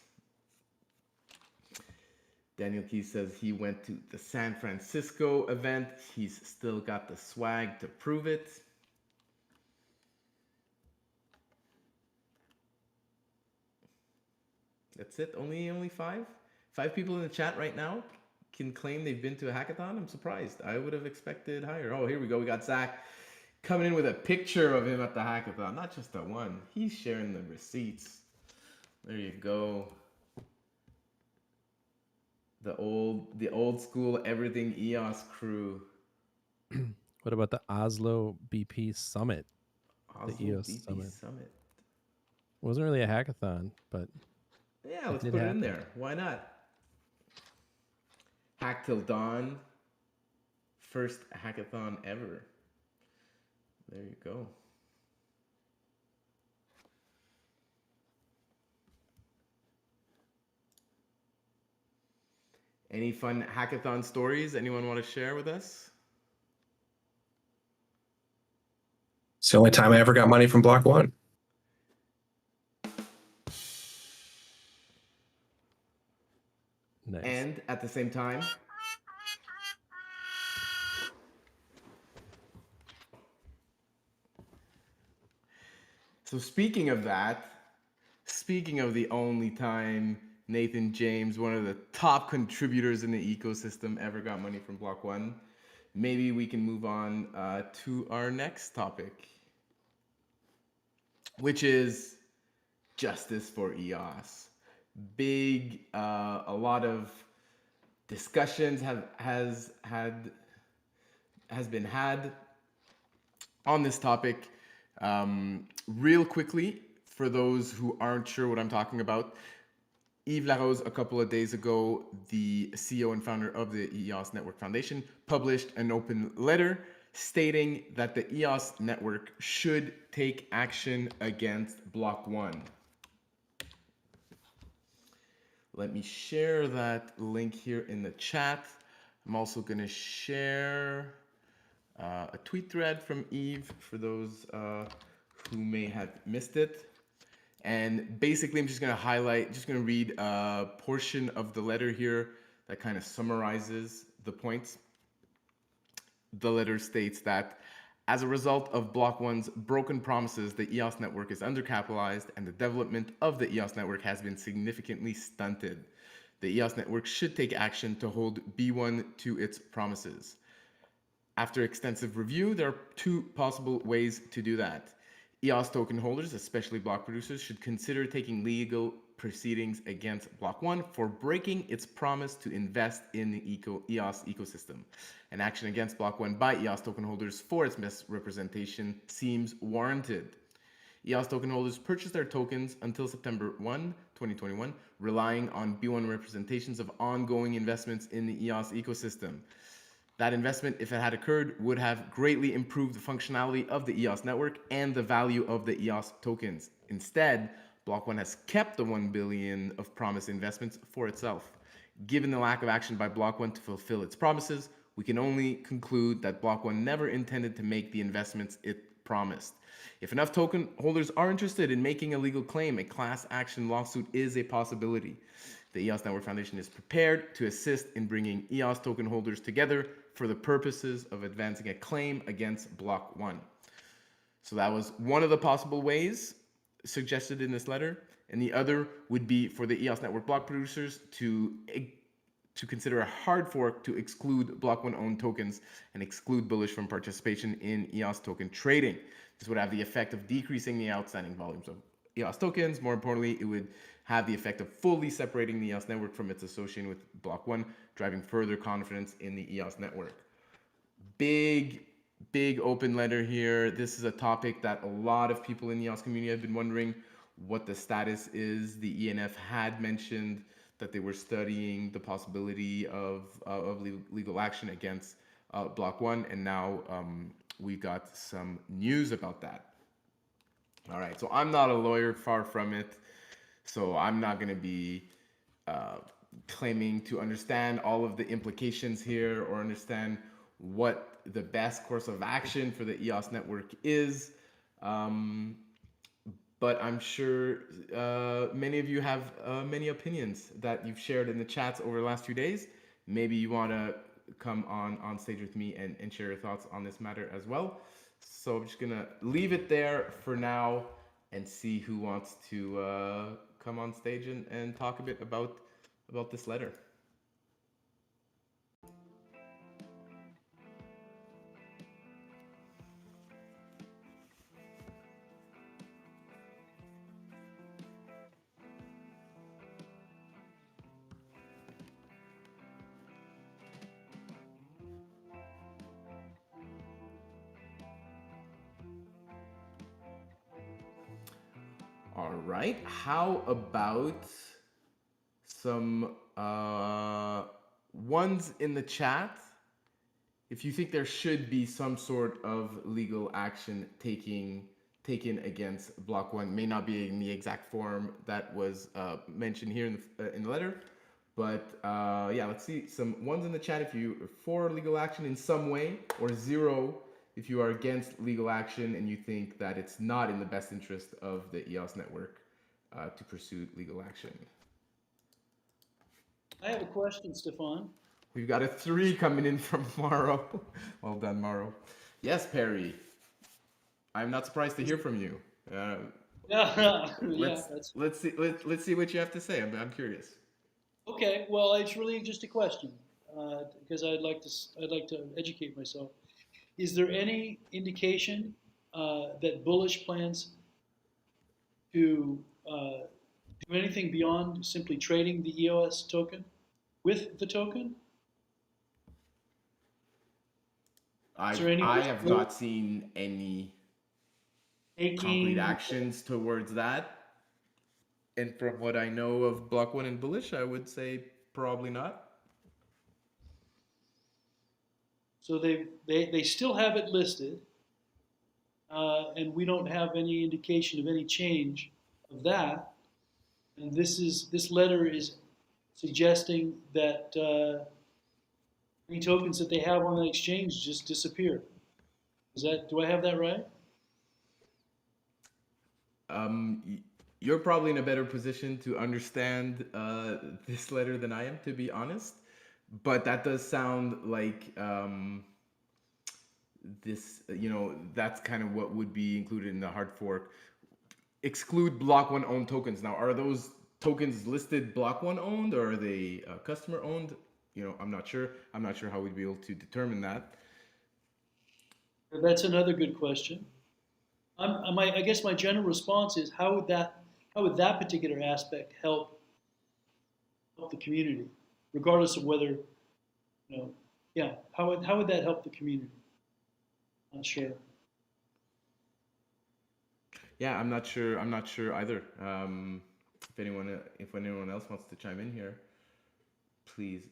Daniel Keys says he went to the San Francisco event. He's still got the swag to prove it. That's it. Only 5? 5 people in the chat right now can claim they've been to a hackathon. I'm surprised. I would have expected higher. Oh, here we go. We got Zack coming in with a picture of him at the hackathon. Not just the one. He's sharing the receipts. There you go. the old school everything EOS crew. What about the Oslo BP Summit? Oslo EOS BP Summit. Summit. It wasn't really a hackathon, but Yeah, it let's did put it in happen. there. Why not? Hack Till Dawn. First hackathon ever. There you go. Any fun hackathon stories anyone want to share with us? It's the only time I ever got money from Block One. Nice. And at the same time, so speaking of that, speaking of the only time Nathan James, one of the top contributors in the ecosystem, ever got money from Block One, maybe we can move on to our next topic, which is justice for EOS. Big, a lot of discussions has been had on this topic. Real quickly, for those who aren't sure what I'm talking about, Yves Larose, a couple of days ago, the CEO and founder of the EOS Network Foundation, published an open letter stating that the EOS network should take action against Block One. Let me share that link here in the chat. I'm also going to share a tweet thread from Yves for those who may have missed it. And basically, I'm just going to read a portion of the letter here that kind of summarizes the points. The letter states that as a result of Block One's broken promises, the EOS network is undercapitalized and the development of the EOS network has been significantly stunted. The EOS network should take action to hold B1 to its promises. After extensive review, there are two possible ways to do that. EOS token holders, especially block producers, should consider taking legal proceedings against Block One for breaking its promise to invest in the EOS ecosystem. An action against Block One by EOS token holders for its misrepresentation seems warranted. EOS token holders purchased their tokens until September 1, 2021, relying on B1 representations of ongoing investments in the EOS ecosystem. That investment, if it had occurred, would have greatly improved the functionality of the EOS network and the value of the EOS tokens. Instead, Block One has kept the 1 billion of promised investments for itself. Given the lack of action by Block One to fulfill its promises, we can only conclude that Block One never intended to make the investments it promised. If enough token holders are interested in making a legal claim, a class action lawsuit is a possibility. The EOS Network Foundation is prepared to assist in bringing EOS token holders together for the purposes of advancing a claim against Block One. So that was one of the possible ways suggested in this letter. And the other would be for the EOS Network block producers to consider a hard fork to exclude Block One owned tokens and exclude Bullish from participation in EOS token trading. This would have the effect of decreasing the outstanding volumes of EOS tokens. More importantly, it would have the effect of fully separating the EOS network from its association with Block One, driving further confidence in the EOS network. Big open letter here. This is a topic that a lot of people in the EOS community have been wondering what the status is. The ENF had mentioned that they were studying the possibility of legal action against Block One, and now we got some news about that. All right, so I'm not a lawyer, far from it. So I'm not going to be claiming to understand all of the implications here or understand what the best course of action for the EOS network is. But I'm sure many of you have many opinions that you've shared in the chats over the last few days. Maybe you want to come on stage with me and share your thoughts on this matter as well. So I'm just going to leave it there for now and see who wants to come on stage and talk a bit about this letter. right. How about some ones in the chat? If you think there should be some sort of legal action taken against Block One, may not be in the exact form that was mentioned here in the letter, but yeah, let's see some ones in the chat if you are for legal action in some way, or 0 if you are against legal action and you think that it's not in the best interest of the EOS network to pursue legal action. I have a question, Stephane. We've got a 3 coming in from Morrow. Well done, Morrow. Yes, Perry. I'm not surprised to hear from you. Yeah, Let's see what you have to say. I'm curious. okay. Well, it's really just a question because I'd like to educate myself. Is there any indication that Bullish plans to do anything beyond simply trading the EOS token with the token? Is there any I have not seen any concrete actions towards that. And from what I know of Block One and Bullish, I would say probably not. So they still have it listed, and we don't have any indication of any change of that. And this letter is suggesting that any tokens that they have on the exchange just disappear. Do I have that right? You're probably in a better position to understand this letter than I am, to be honest. But that does sound like this, that's kind of what would be included in the hard fork. Exclude Block One owned tokens. Now, are those tokens listed Block One owned, or are they customer owned? I'm not sure. I'm not sure how we'd be able to determine that. That's another good question. I guess my general response is how would that particular aspect help the community, regardless of whether, how would that help the community? Not sure. Yeah, I'm not sure. I'm not sure either. If anyone else wants to chime in here, please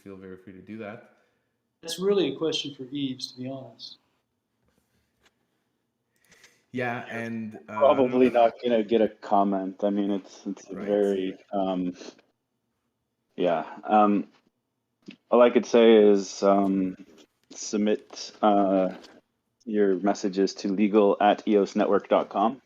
feel very free to do that. That's really a question for Yves, to be honest. Yeah, and probably not gonna get a comment. I mean, it's right. very yeah. All I could say is submit your messages to legal@eosnetwork.com.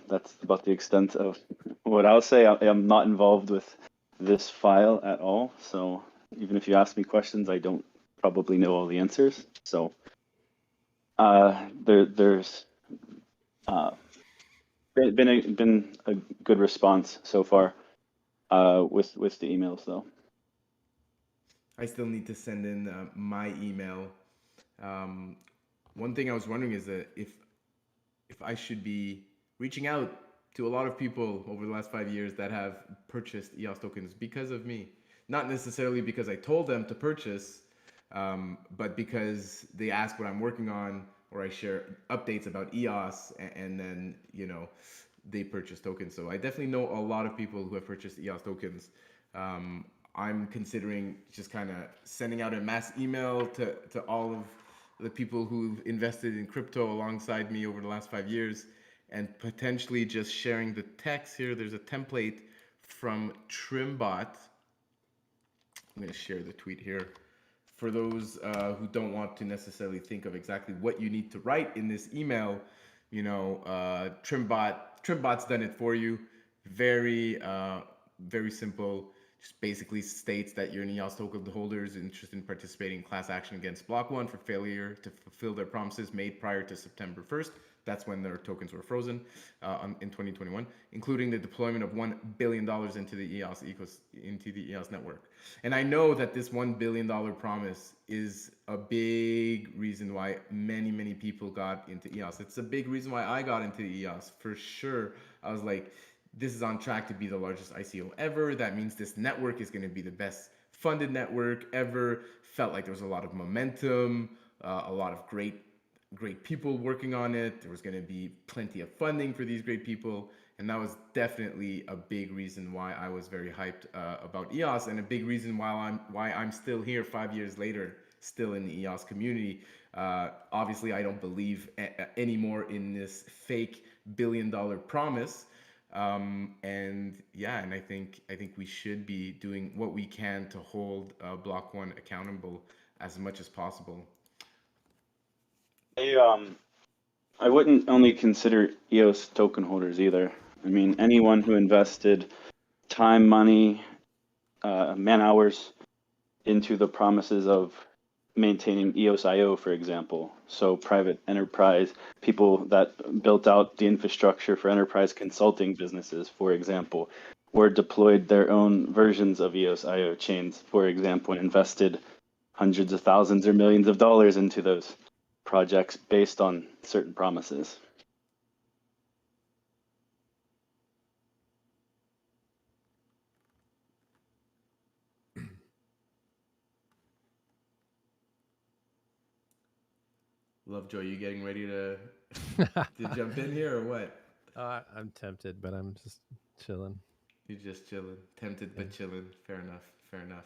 That's about the extent of what I'll say. I'm not involved with this file at all, so even if you ask me questions, I don't probably know all the answers. So there's been a good response so far with the emails, though. I still need to send in my email. One thing I was wondering is that if I should be reaching out to a lot of people over the last 5 years that have purchased EOS tokens because of me, not necessarily because I told them to purchase, but because they ask what I'm working on, or I share updates about EOS, and then they purchase tokens. So I definitely know a lot of people who have purchased EOS tokens. I'm considering just kind of sending out a mass email to all of the people who've invested in crypto alongside me over the last 5 years, and potentially just sharing the text here. There's a template from Trimbot. I'm going to share the tweet here. For those who don't want to necessarily think of exactly what you need to write in this email, Trimbot's done it for you. Very simple. Just basically states that your EOS token holders interested in participating in class action against Block One for failure to fulfill their promises made prior to September 1st. That's when their tokens were frozen in 2021, including the deployment of $1 billion into the EOS network. And I know that this $1 billion promise is a big reason why many people got into EOS. It's a big reason why I got into EOS, for sure. I was like, this is on track to be the largest ICO ever. That means this network is going to be the best funded network ever. Felt like there was a lot of momentum, a lot of great great people working on it. There was going to be plenty of funding for these great people, and that was definitely a big reason why I was very hyped about EOS, and a big reason why I'm still here 5 years later, still in the EOS community. Obviously, I don't believe anymore in this fake $1 billion promise. And yeah, and I think we should be doing what we can to hold Block One accountable as much as possible. I wouldn't only consider EOS token holders either. I mean, anyone who invested time, money, man hours into the promises of maintaining EOSIO, for example. So private enterprise, people that built out the infrastructure for enterprise consulting businesses, for example, or deployed their own versions of EOSIO chains, for example, and invested hundreds of thousands or millions of dollars into those projects based on certain promises. Lovejoy, you getting ready to jump in here or what? I'm tempted, but I'm just chilling. You're just chilling, tempted but chilling. Fair enough. Fair enough.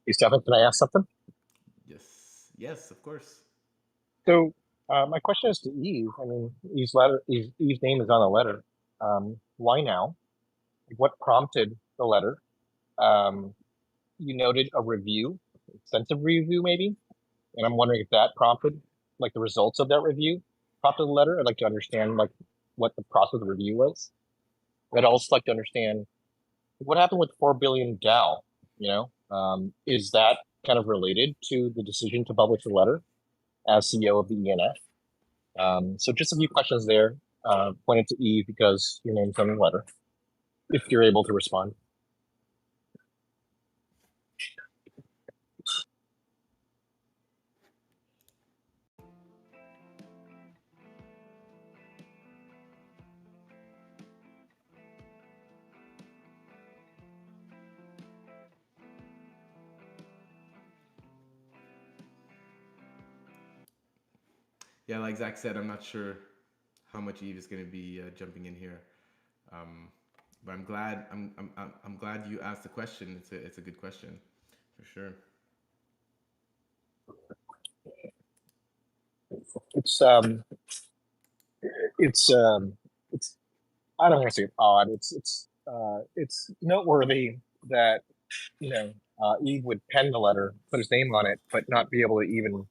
Hey, Stephane, can I ask something? Yes, of course. So my question is to Yves. I mean, Yves' name is on a letter. Why now? What prompted the letter? You noted a review, extensive review maybe, and I'm wondering if that prompted, like the results of that review prompted the letter. I'd like to understand like what the process of the review was. I'd also like to understand what happened with 4 billion DAO. Is that kind of related to the decision to publish the letter as CEO of the ENF? So just a few questions there, pointed to Yves because your name's on the letter, if you're able to respond. Yeah, like Zack said, I'm not sure how much Yves is going to be jumping in here, but I'm glad you asked the question. It's a good question, for sure. It's I don't want to say odd. It's noteworthy that Yves would pen the letter, put his name on it, but not be able to even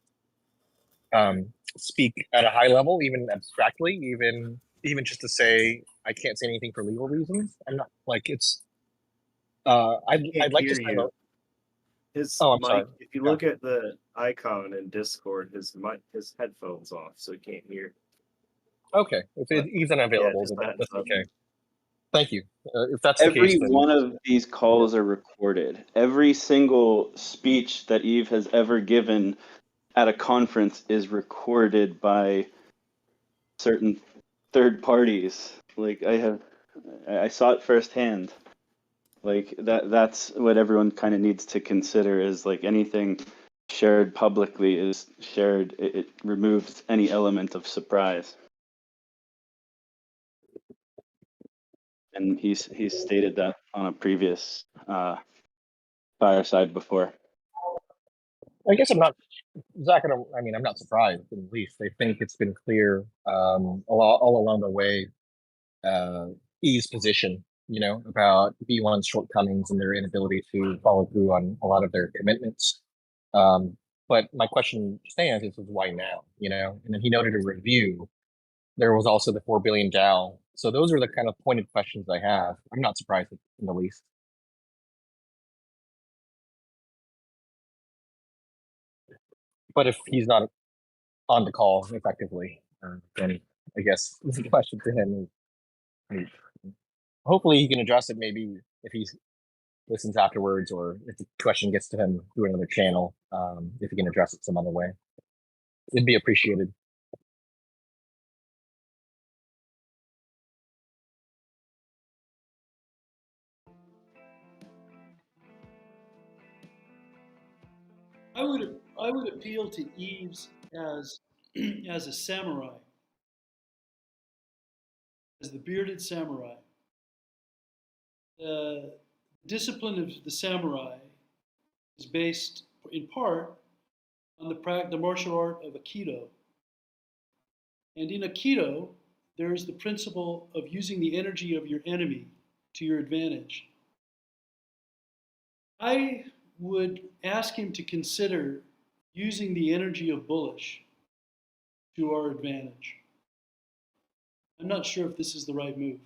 speak at a high level, even abstractly, even just to say I can't say anything for legal reasons. I'm not like it's. I'd like to hear you. His Oh, I'm mic. sorry. If you look at the icon in Discord, his headphones off, so he can't hear. Okay, if he's unavailable, then that's okay. Thank you. If that's the case, Every then one of these calls are recorded. Every single speech that Yves has ever given at a conference is recorded by certain third parties. Like I saw it firsthand. Like that's what everyone kind of needs to consider is like anything shared publicly is shared. It removes any element of surprise. And he's stated that on a previous Fireside before. I guess I'm not, Zach. I'm not surprised in the least. I think it's been clear all along the way, E's position, about B1's shortcomings and their inability to follow through on a lot of their commitments. But my question stands is why now? And then he noted a review. There was also the 4 billion DAO. So those are the kind of pointed questions I have. I'm not surprised in the least. But if he's not on the call effectively, then I guess the question to him is, hopefully he can address it maybe if he listens afterwards, or if the question gets to him through another channel, if he can address it some other way. It'd be appreciated. I would appeal to Yves as as a samurai, as the bearded samurai. The discipline of the samurai is based in part on the martial art of Aikido. And in Aikido, there is the principle of using the energy of your enemy to your advantage. I would ask him to consider using the energy of Bullish to our advantage. I'm not sure if this is the right move.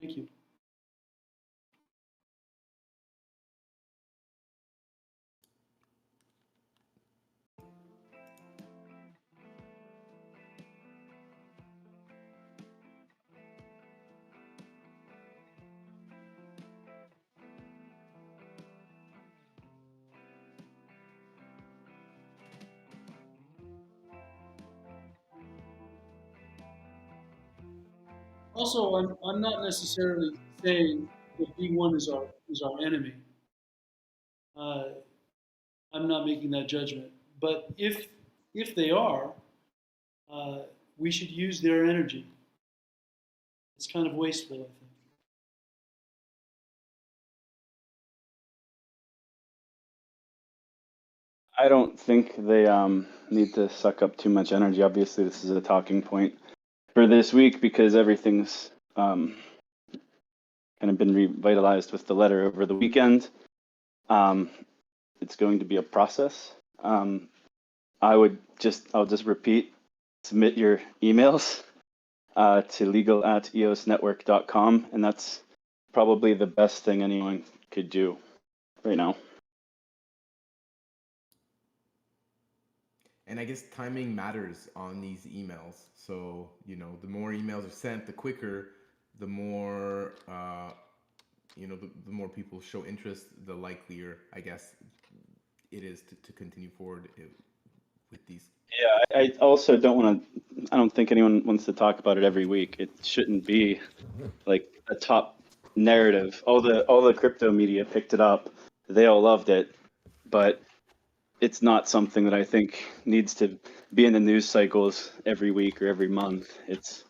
Thank you. Also, I'm not necessarily saying that B1 is our enemy. I'm not making that judgment. But if they are, uh, we should use their energy. It's kind of wasteful, I think. I don't think they need to suck up too much energy. Obviously, this is a talking point for this week because everything's kind of been revitalized with the letter over the weekend. It's going to be a process. I'll just repeat, submit your emails to legal@eosnetwork.com, and that's probably the best thing anyone could do right now. And I guess timing matters on these emails. So, you know, the more emails are sent, the quicker, the more, the more people show interest, the likelier, I guess, it is to continue forward with these. Yeah, I also I don't think anyone wants to talk about it every week. It shouldn't be like a top narrative. All the crypto media picked it up. They all loved it, but it's not something that I think needs to be in the news cycles every week or every month. It's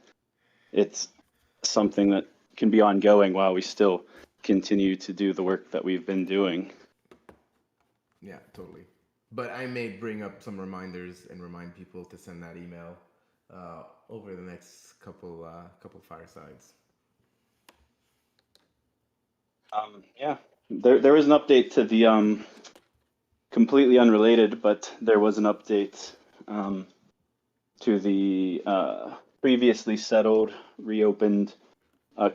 something that can be ongoing while we still continue to do the work that we've been doing. Yeah, totally. But I may bring up some reminders and remind people to send that email over the next couple firesides. Yeah, there was an update to the completely unrelated, but there was an update to the previously settled, reopened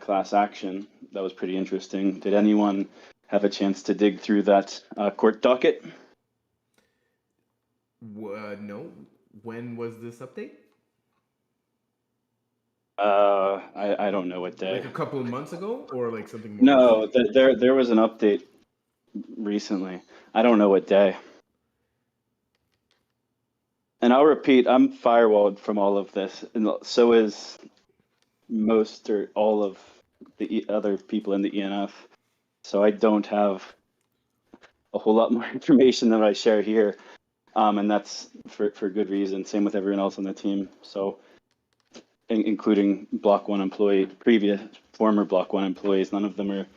class action. That was pretty interesting. Did anyone have a chance to dig through that court docket? No. When was this update? I don't know what day. Like a couple of months ago, or like something more? No, there was an update recently. I don't know what day. And I'll repeat, I'm firewalled from all of this, and so is most or all of the other people in the ENF. So I don't have a whole lot more information than I share here, and that's for good reason. Same with everyone else on the team. So, including Block One previous former Block One employees, none of them are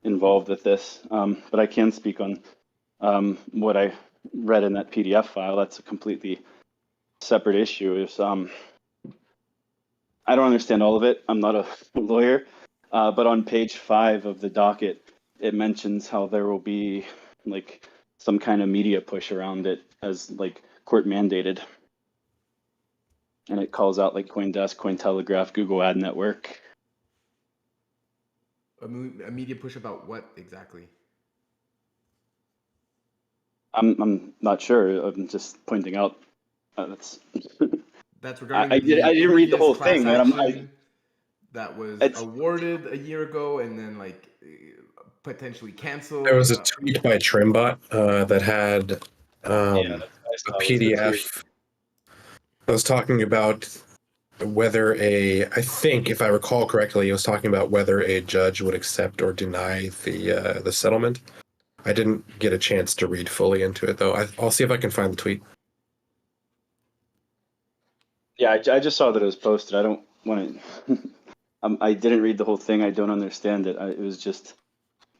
involved with this. But I can speak on what I read in that PDF file. That's a completely separate issue. I don't understand all of it. I'm not a lawyer, but on page 5 of the docket, it mentions how there will be like some kind of media push around it as like court mandated, and it calls out like CoinDesk, Cointelegraph, Google Ad Network. A media push about what exactly? I'm not sure. I'm just pointing out. That's regarding I didn't read the whole thing, man. That was awarded a year ago and then like potentially canceled. There was a tweet by Trimbot that had a PDF. I was talking about whether I think if I recall correctly, he was talking about whether a judge would accept or deny the settlement. I didn't get a chance to read fully into it though. I'll see if I can find the tweet. Yeah, I just saw that it was posted. I don't want to. I didn't read the whole thing. I don't understand it. It was just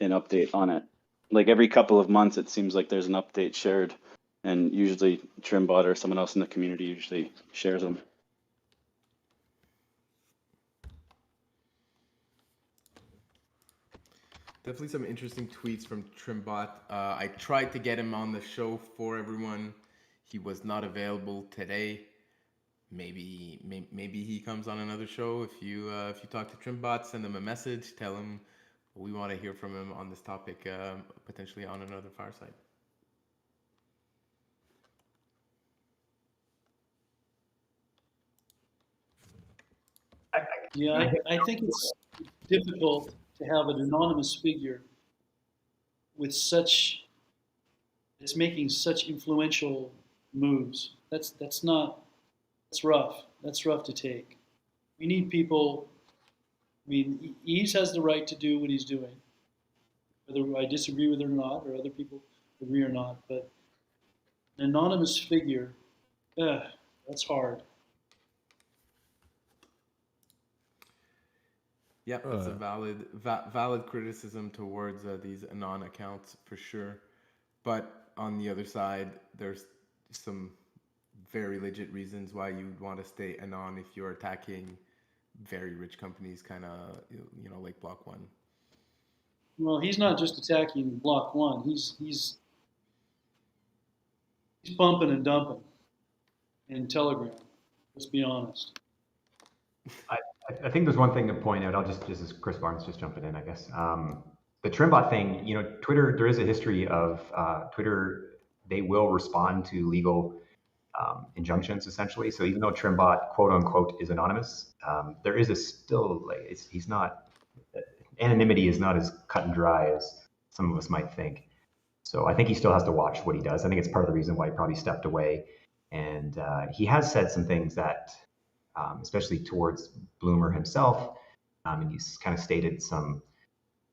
an update on it. Like every couple of months, it seems like there's an update shared, and usually Trimbot or someone else in the community usually shares them. Definitely some interesting tweets from Trimbot. I tried to get him on the show for everyone. He was not available today. Maybe he comes on another show. If you talk to Trimbot, send him a message. Tell him we want to hear from him on this topic, potentially on another Fireside. Yeah, I think it's difficult to have an anonymous figure with such, it's making such influential moves. That's rough. That's rough to take. We need people. I mean, Yves has the right to do what he's doing, whether I disagree with it or not, or other people agree or not. But an anonymous figure, that's hard. Yeah, it's a valid criticism towards these anon accounts for sure. But on the other side, there's some very legit reasons why you'd want to stay anon if you're attacking very rich companies, kind of like Block One. Well, he's not just attacking Block One. He's bumping and dumping in Telegram. Let's be honest. I think there's one thing to point out. This is Chris Barnes just jumping in, I guess. The Trimbot thing, Twitter, there is a history of Twitter, they will respond to legal injunctions essentially. So even though Trimbot, quote unquote, is anonymous, there is he's not, anonymity is not as cut and dry as some of us might think. So I think he still has to watch what he does. I think it's part of the reason why he probably stepped away. And he has said some things that, especially towards Bloomer himself, and he's kind of stated some,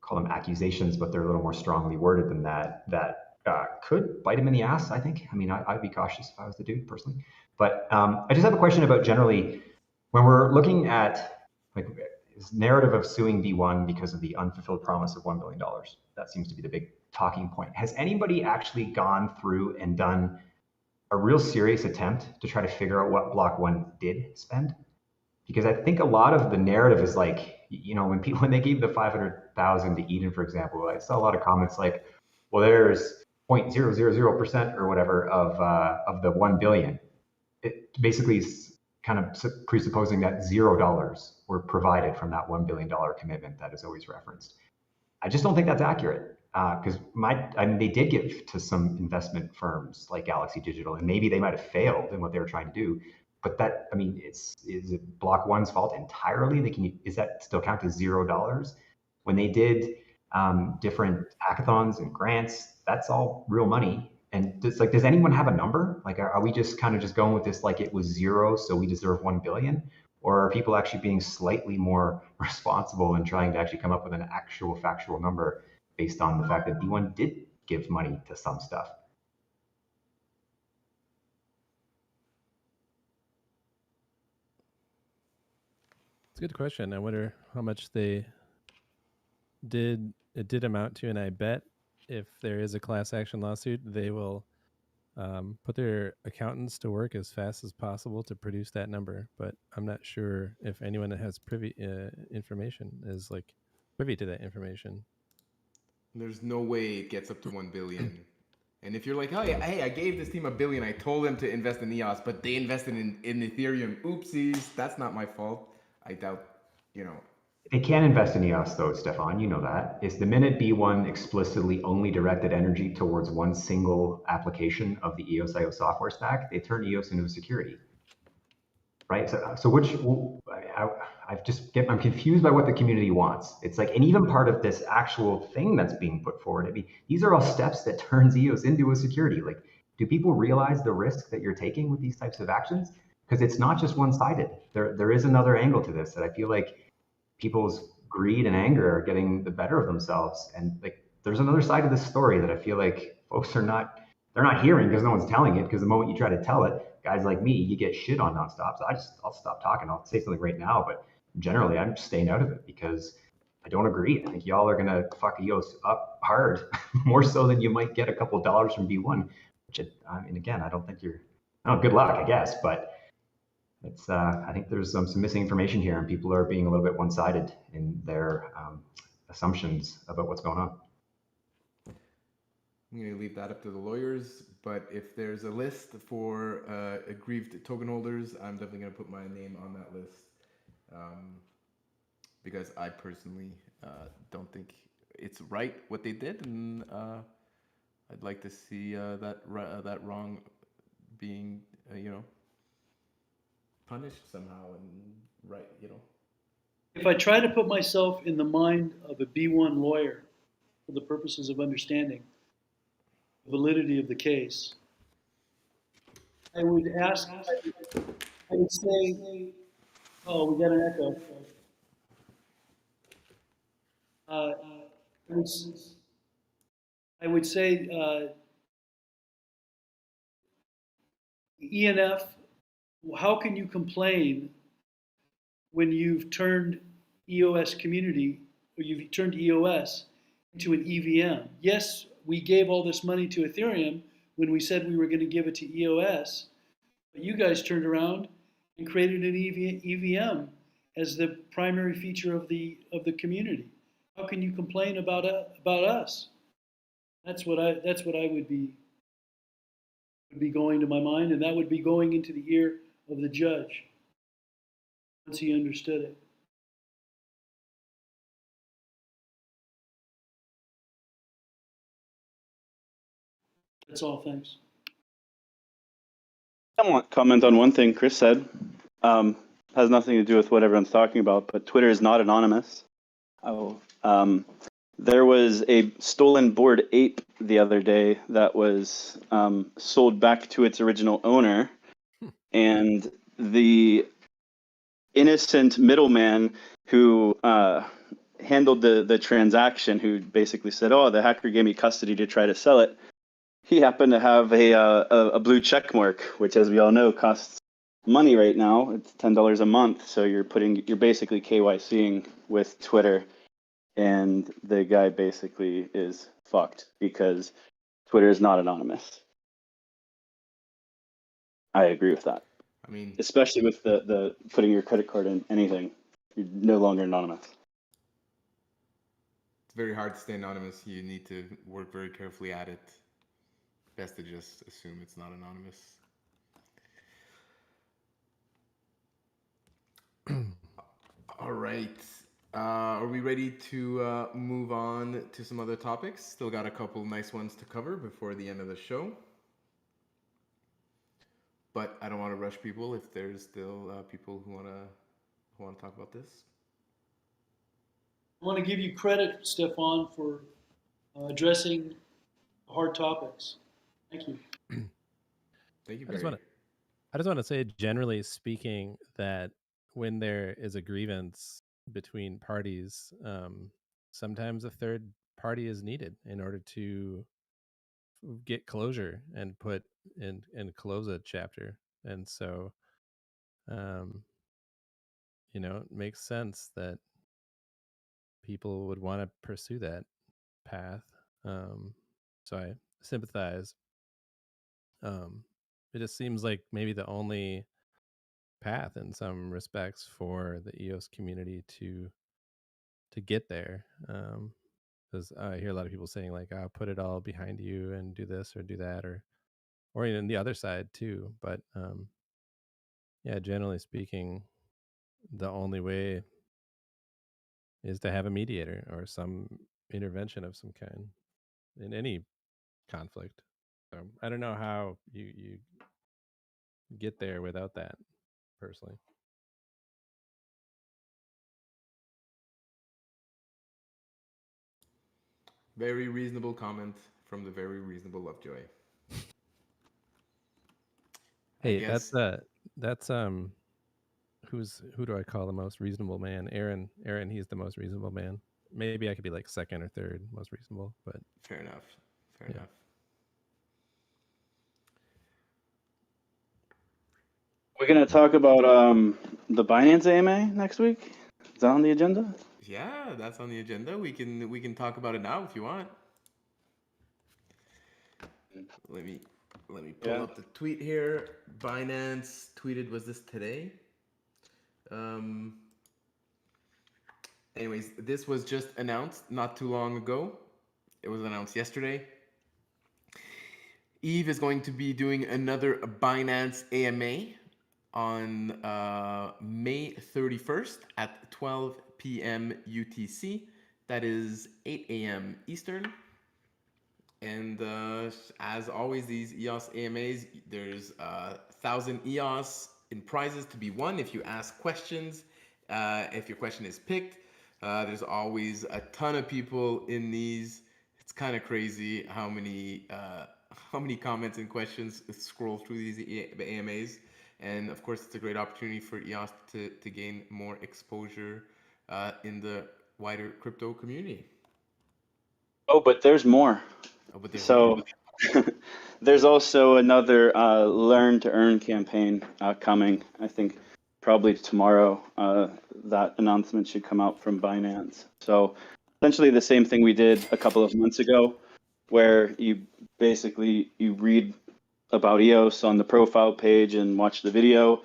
call them accusations, but they're a little more strongly worded than that, could bite him in the ass, I think. I mean, I'd be cautious if I was the dude personally. But I just have a question about generally, when we're looking at this narrative of suing B1 because of the unfulfilled promise of $1 billion, that seems to be the big talking point. Has anybody actually gone through and done a real serious attempt to try to figure out what Block One did spend? Because I think a lot of the narrative is like, when they gave the 500,000 to Eden, for example, I saw a lot of comments like, well, there's 0.000% or whatever of the 1 billion. It basically is kind of presupposing that $0 were provided from that $1 billion commitment that is always referenced. I just don't think that's accurate. Because they did give to some investment firms like Galaxy Digital, and maybe they might have failed in what they were trying to do. But is it Block One's fault entirely? Is that still count as $0? When they did different hackathons and grants, that's all real money. And does anyone have a number? Are we just kind of just going with this like it was 0, so we deserve 1 billion? Or are people actually being slightly more responsible and trying to actually come up with an actual factual number based on the fact that B1 did give money to some stuff? It's a good question. I wonder how much it did amount to, and I bet if there is a class action lawsuit, they will put their accountants to work as fast as possible to produce that number. But I'm not sure if anyone that has information is privy to that information. There's no way it gets up to 1 billion. And if you're like, oh yeah, hey, I gave this team $1 billion, I told them to invest in EOS, but they invested in Ethereum. Oopsies, that's not my fault. I doubt, They can invest in EOS though, Stephane, you know that. It's the minute B1 explicitly only directed energy towards one single application of the EOSIO software stack, they turn EOS into a security. Right? So I'm confused by what the community wants. It's like, and even part of this actual thing that's being put forward, these are all steps that turns EOS into a security. Do people realize the risk that you're taking with these types of actions? Because it's not just one-sided. There is another angle to this that I feel like people's greed and anger are getting the better of themselves. And there's another side to this story that I feel like folks are not, they're not hearing because no one's telling it. Because the moment you try to tell it, guys like me, you get shit on nonstop. So I'll stop talking. I'll say something right now, but generally I'm just staying out of it because I don't agree. I think y'all are gonna fuck EOS up hard, more so than you might get a couple dollars from B1. Which I mean, again, I don't think you're. Oh, good luck, I guess, but it's. I think there's some missing information here, and people are being a little bit one-sided in their assumptions about what's going on. I'm going to leave that up to the lawyers, but if there's a list for aggrieved token holders, I'm definitely going to put my name on that list, because I personally don't think it's right what they did, and I'd like to see that wrong being punished somehow and right. If I try to put myself in the mind of a B1 lawyer for the purposes of understanding the validity of the case, I would ask, I would say, oh, we got an echo. I would say ENF, how can you complain when you've turned EOS community, or you've turned EOS into an EVM? Yes, we gave all this money to Ethereum when we said we were going to give it to EOS, but you guys turned around and created an EVM as the primary feature of the community. How can you complain about us? That's what I would be going to my mind, and that would be going into the ear of the judge once he understood it. That's all. Thanks. I want to comment on one thing Chris said. Has nothing to do with what everyone's talking about, but Twitter is not anonymous. There was a stolen Bored Ape the other day that was sold back to its original owner, and the innocent middleman who handled the transaction, who basically said, "Oh, the hacker gave me custody to try to sell it," he happened to have a blue check mark, which, as we all know, costs money right now. It's $10 a month, so you're basically KYCing with Twitter, and the guy basically is fucked because Twitter is not anonymous. I agree with that. I mean, especially with the putting your credit card in anything, you're no longer anonymous. It's very hard to stay anonymous. You need to work very carefully at it. Best to just assume it's not anonymous. All right. Are we ready to move on to some other topics? Still got a couple nice ones to cover before the end of the show. But I don't want to rush people if there's still people who want to talk about this. I want to give you credit, Stephane, for addressing hard topics. Thank you. Thank you, Barry. I just want to say, generally speaking, that when there is a grievance between parties, sometimes a third party is needed in order to get closure and put and close a chapter. And so, it makes sense that people would want to pursue that path. So I sympathize. It just seems like maybe the only path in some respects for the EOS community to get there. Because I hear a lot of people saying like, "I'll put it all behind you and do this or do that," or even the other side too. But yeah, generally speaking, the only way is to have a mediator or some intervention of some kind in any conflict. So I don't know how you get there without that, personally. Very reasonable comment from the very reasonable Lovejoy. Hey, that's who do I call the most reasonable man? Aaron, he's the most reasonable man. maybe I could be like second or third, most reasonable. But Fair enough. Fair Yeah. enough. We're gonna talk about the Binance AMA next week. Is that on the agenda? Yeah, that's on the agenda. We can talk about it now if you want. Let me pull Yeah. up the tweet here. Binance tweeted, was this today? Anyways, this was just announced not too long ago. It was announced yesterday. Yves is going to be doing another Binance AMA on May 31st at 12 p.m. UTC. That is 8 a.m. Eastern. And as always, these EOS AMAs, there's 1,000 EOS in prizes to be won if you ask questions. If your question is picked, there's always a ton of people in these. It's kind of crazy how many comments and questions scroll through these AMAs. And of course, it's a great opportunity for EOS to gain more exposure in the wider crypto community. Oh, but there's more. Oh, but there's So there's also another Learn to Earn campaign coming. I think probably tomorrow. That announcement should come out from Binance. So essentially the same thing we did a couple of months ago, where you read about EOS on the profile page and watch the video,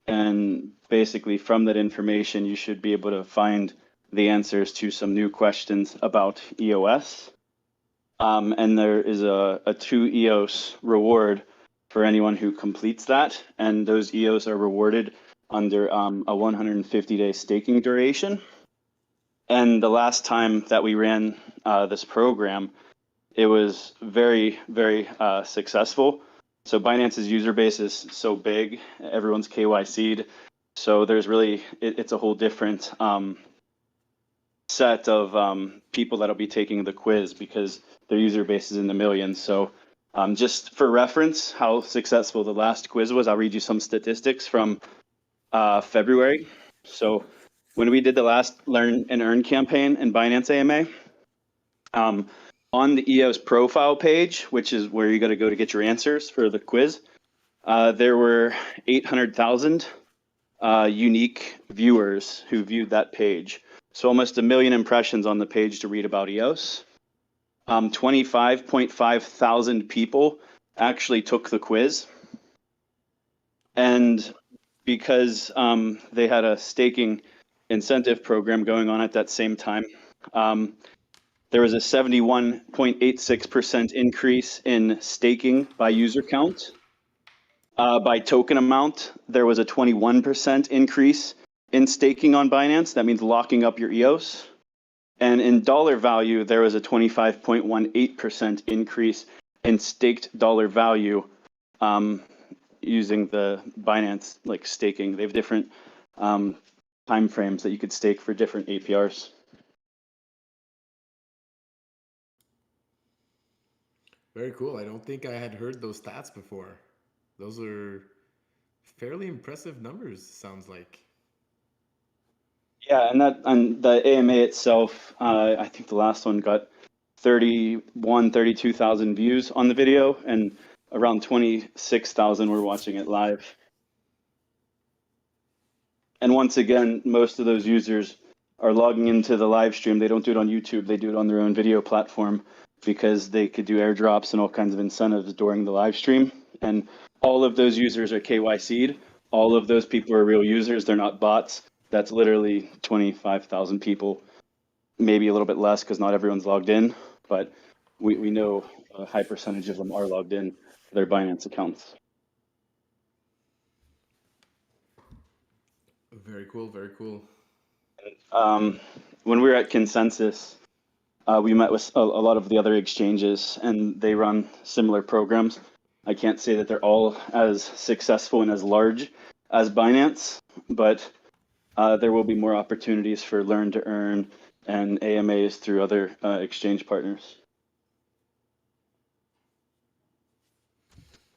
and basically from that information you should be able to find the answers to some new questions about EOS. And there is a 2 EOS reward for anyone who completes that, and those EOS are rewarded under a 150-day staking duration. And the last time that we ran this program, it was very, very successful. So Binance's user base is so big, everyone's KYC'd. So there's really, it's a whole different set of people that'll be taking the quiz because their user base is in the millions. So just for reference, how successful the last quiz was, I'll read you some statistics from February. So when we did the last Learn and Earn campaign in Binance AMA, on the EOS profile page, which is where you got to go to get your answers for the quiz, there were 800,000 unique viewers who viewed that page. So almost 1 million impressions on the page to read about EOS. 25.5 thousand people actually took the quiz. And because they had a staking incentive program going on at that same time, there was a 71.86% increase in staking by user count. By token amount, there was a 21% increase in staking on Binance. That means locking up your EOS. And in dollar value, there was a 25.18% increase in staked dollar value using the Binance staking. They have different time frames that you could stake for different APRs. Very cool. I don't think I had heard those stats before. Those are fairly impressive numbers, sounds like. Yeah, and the AMA itself, I think the last one got 32,000 views on the video, and around 26,000 were watching it live. And once again, most of those users are logging into the live stream. They don't do it on YouTube. They do it on their own video platform because they could do airdrops and all kinds of incentives during the live stream. And all of those users are KYC'd. All of those people are real users. They're not bots. That's literally 25,000 people, maybe a little bit less because not everyone's logged in, but we know a high percentage of them are logged in to their Binance accounts. Very cool, very cool. When we were at Consensus, we met with a lot of the other exchanges, and they run similar programs. I can't say that they're all as successful and as large as Binance, but there will be more opportunities for Learn to Earn and AMAs through other exchange partners.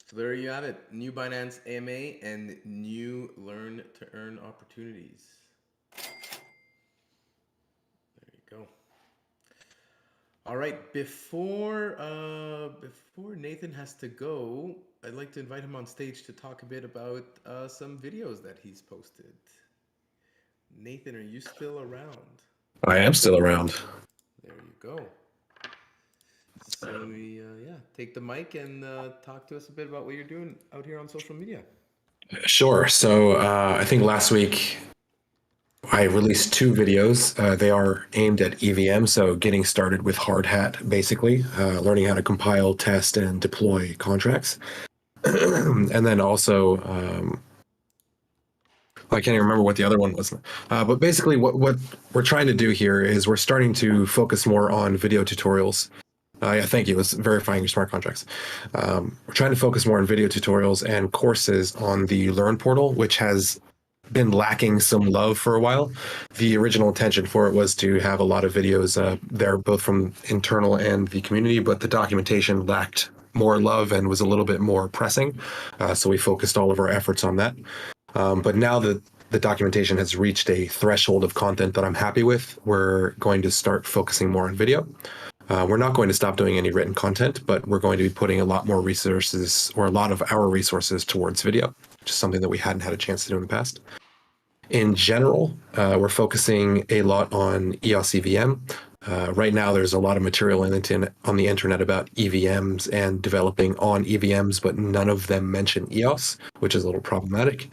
So there you have it. New Binance AMA and new Learn to Earn opportunities. There you go. All right, before Nathan has to go, I'd like to invite him on stage to talk a bit about some videos that he's posted. Nathan, are you still around? I am still around. There you go. So yeah, take the mic and talk to us a bit about what you're doing out here on social media. Sure. So I think last week I released 2 videos. They are aimed at EVM, so getting started with hard hat, basically, learning how to compile, test, and deploy contracts. And then also, I can't even remember what the other one was. But basically, what we're trying to do here is we're starting to focus more on video tutorials. Yeah, thank you. It's verifying your smart contracts. We're trying to focus more on video tutorials and courses on the Learn portal, which has been lacking some love for a while. The original intention for it was to have a lot of videos there, both from internal and the community, but the documentation lacked more love and was a little bit more pressing. So we focused all of our efforts on that. But now that the documentation has reached a threshold of content that I'm happy with, we're going to start focusing more on video. We're not going to stop doing any written content, but we're going to be putting a lot more resources, or a lot of our resources, towards video, which is something that we hadn't had a chance to do in the past. In general, we're focusing a lot on EOS EVM. Right now, there's a lot of material on the internet about EVMs and developing on EVMs, but none of them mention EOS, which is a little problematic.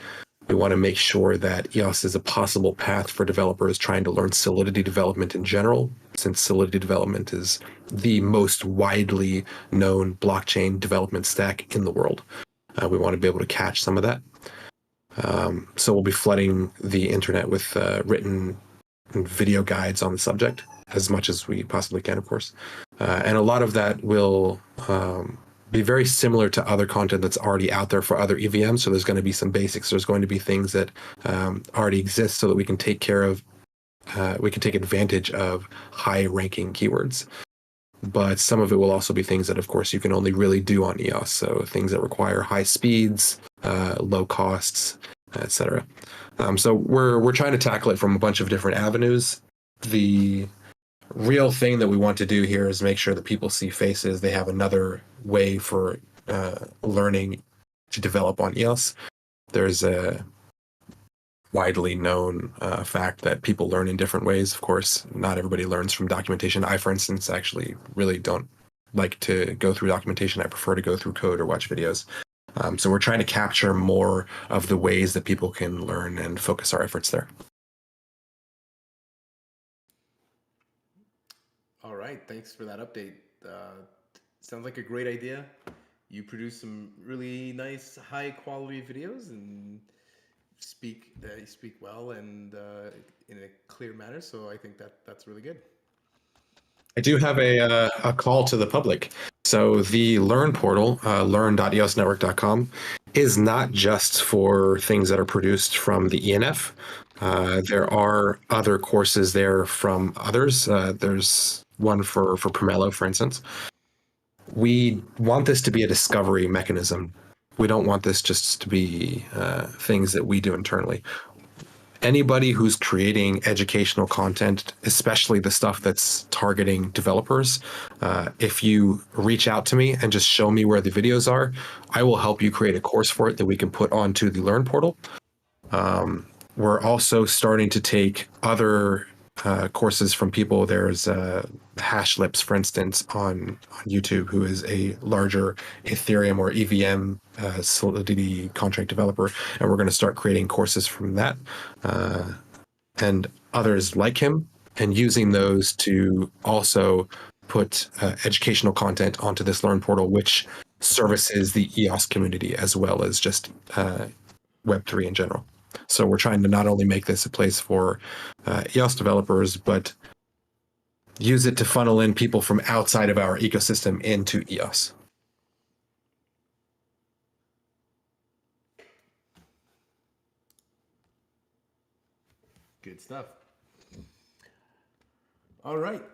We want to make sure that EOS is a possible path for developers trying to learn Solidity development in general, since Solidity development is the most widely known blockchain development stack in the world. We want to be able to catch some of that. So we'll be flooding the internet with written and video guides on the subject, as much as we possibly can, of course. And a lot of that will be very similar to other content that's already out there for other EVMs. So there's going to be some basics. There's going to be things that already exist so that we can take advantage of high-ranking keywords. But some of it will also be things that, of course, you can only really do on EOS. So things that require high speeds, low costs, etc. So we're trying to tackle it from a bunch of different avenues. The real thing that we want to do here is make sure that people see faces. They have another way for learning to develop on EOS. There's a widely known fact that people learn in different ways. Of course, not everybody learns from documentation. I, for instance, actually really don't like to go through documentation. I prefer to go through code or watch videos. So we're trying to capture more of the ways that people can learn and focus our efforts there. All right, thanks for that update. Sounds like a great idea. You produce some really nice, high-quality videos and speak well and in a clear manner. So I think that's really good. I do have a call to the public. So the Learn portal, learn.eosnetwork.com, is not just for things that are produced from the ENF. There are other courses there from others. There's one for Pomelo, for instance. We want this to be a discovery mechanism. We don't want this just to be things that we do internally. Anybody who's creating educational content, especially the stuff that's targeting developers, if you reach out to me and just show me where the videos are, I will help you create a course for it that we can put onto the Learn portal. We're also starting to take other courses from people. There's Hashlips, for instance, on YouTube, who is a larger Ethereum or EVM Solidity contract developer, and we're going to start creating courses from that and others like him, and using those to also put educational content onto this Learn portal, which services the EOS community as well as just Web3 in general. So we're trying to not only make this a place for EOS developers, but use it to funnel in people from outside of our ecosystem into EOS. Good stuff. All right.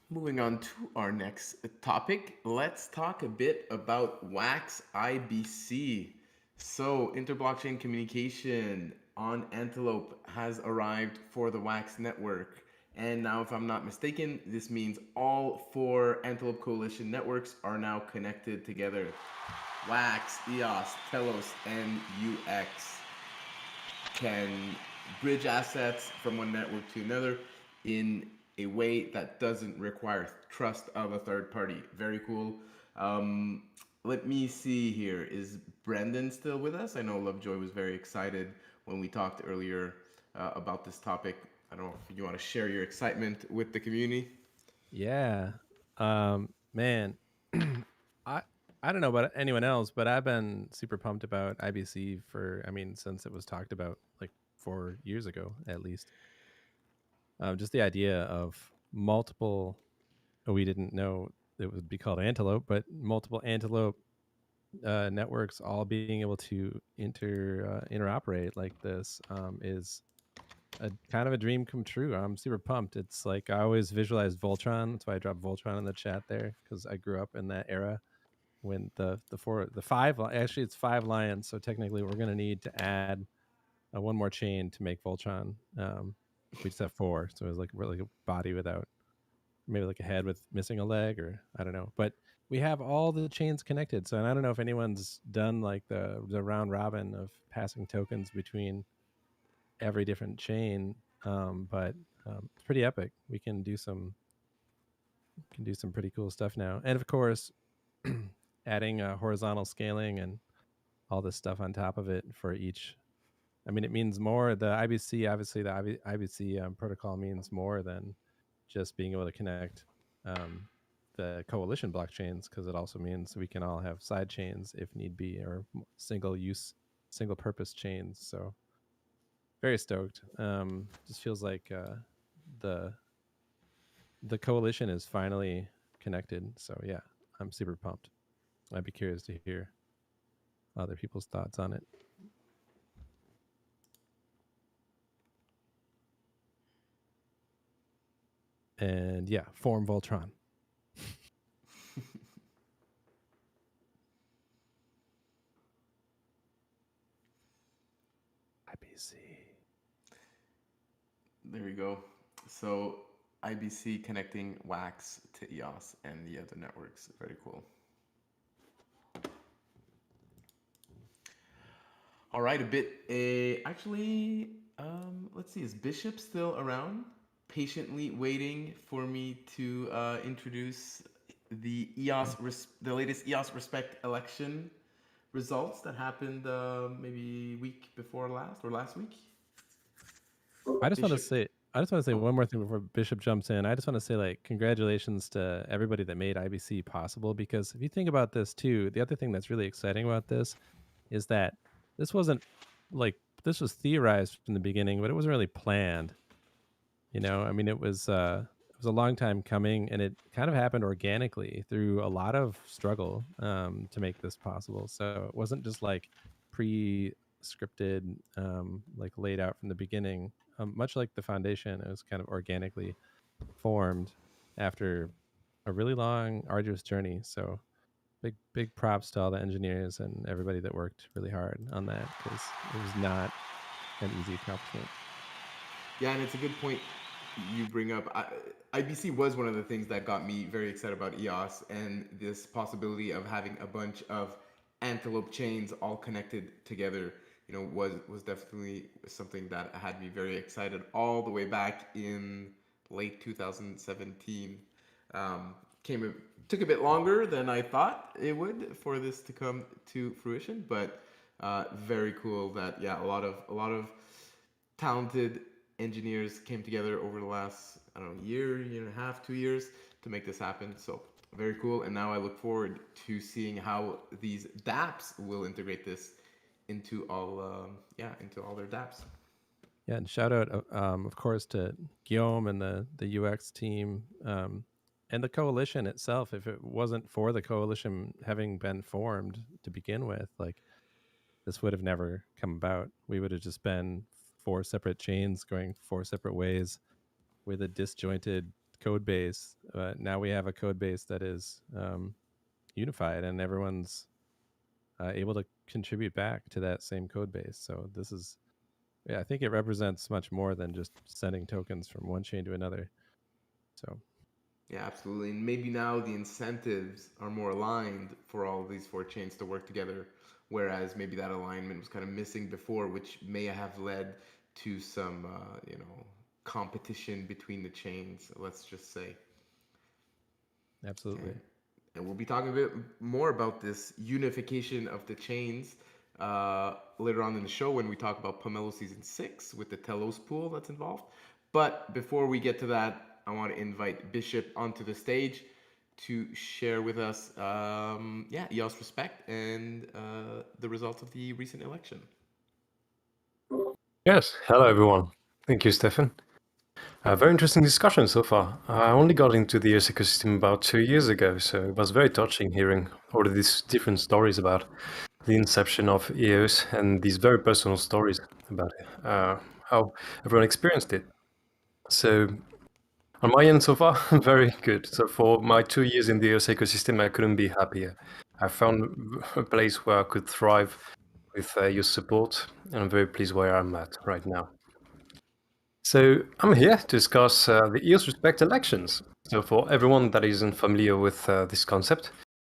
Moving on to our next topic, let's talk a bit about WAX IBC. So, interblockchain communication on Antelope has arrived for the WAX network. And now, if I'm not mistaken, this means all 4 Antelope Coalition networks are now connected together. Wax, EOS, Telos, and UX can bridge assets from one network to another in a way that doesn't require trust of a third party. Very cool. Let me see here. Is Brendan still with us? I know Lovejoy was very excited when we talked earlier about this topic. I don't know if you want to share your excitement with the community. Yeah. Man, I I don't know about anyone else, but I've been super pumped about IBC since it was talked about like 4 years ago at least. Just the idea of multiple, we didn't know it would be called Antelope, but multiple Antelope networks all being able to interoperate like this is a kind of a dream come true. I'm super pumped. It's like I always visualize Voltron. That's why I dropped Voltron in the chat there, because I grew up in that era when the 5, actually it's 5 lions. So technically we're going to need to add one more chain to make Voltron. We just have 4. So it's like really a body without, maybe like a head with missing a leg, or I don't know. But we have all the chains connected. So, and I don't know if anyone's done like the round robin of passing tokens between every different chain, but it's pretty epic. We can do some pretty cool stuff now, and of course, adding horizontal scaling and all this stuff on top of it for each. I mean, it means more. The IBC, obviously, the IBC protocol means more than just being able to connect the coalition blockchains, because it also means we can all have side chains if need be, or single purpose chains. So very stoked. Just feels like the coalition is finally connected. So yeah, I'm super pumped. I'd be curious to hear other people's thoughts on it. And yeah, form Voltron. IBC. There we go. So IBC connecting Wax to EOS and the other networks. Very cool. All right, actually, let's see. Is Bishop still around? Patiently waiting for me to introduce the the latest EOS Respect election results that happened maybe week before last or last week. I just want to say one more thing before Bishop jumps in. I just want to say, like, congratulations to everybody that made IBC possible, because if you think about this too, the other thing that's really exciting about this is that this wasn't like, this was theorized from the beginning, but it wasn't really planned. You know, I mean, it was a long time coming, and it kind of happened organically through a lot of struggle to make this possible. So it wasn't just like pre-scripted, like laid out from the beginning. Much like the foundation, it was kind of organically formed after a really long, arduous journey. So big props to all the engineers and everybody that worked really hard on that, because it was not an easy accomplishment. Yeah, and it's a good point you bring up. IBC was one of the things that got me very excited about EOS, and this possibility of having a bunch of Antelope chains all connected together, you know, was definitely something that had me very excited all the way back in late 2017. Took a bit longer than I thought it would for this to come to fruition, but very cool that, yeah, a lot of talented engineers came together over the last, I don't know, year and a half, 2 years to make this happen. So very cool. And now I look forward to seeing how these dApps will integrate this into all their dApps. Yeah, and shout out, of course, to Guillaume and the UX team, and the coalition itself. If it wasn't for the coalition having been formed to begin with, like, this would have never come about. We would have just been 4 separate chains going 4 separate ways with a disjointed code base. Now we have a code base that is unified, and everyone's able to contribute back to that same code base. So this is Yeah, I think it represents much more than just sending tokens from one chain to another. So Yeah, absolutely. And maybe now the incentives are more aligned for all of these four chains to work together, whereas maybe that alignment was kind of missing before, which may have led to some, competition between the chains, let's just say. absolutely. And we'll be talking a bit more about this unification of the chains later on in the show when we talk about Pomelo Season 6 with the Telos pool that's involved. But before we get to that, I want to invite Bishop onto the stage to share with us, EOS Respect and the results of the recent election. Yes, hello everyone. Thank you, Stephane. Very interesting discussion so far. I only got into the EOS ecosystem about 2 years ago, so it was very touching hearing all of these different stories about the inception of EOS and these very personal stories about how everyone experienced it. So on my end so far, very good. So for my 2 years in the EOS ecosystem, I couldn't be happier. I found a place where I could thrive with your support, and I'm very pleased where I'm at right now. So I'm here to discuss the EOS Respect elections. So for everyone that isn't familiar with this concept,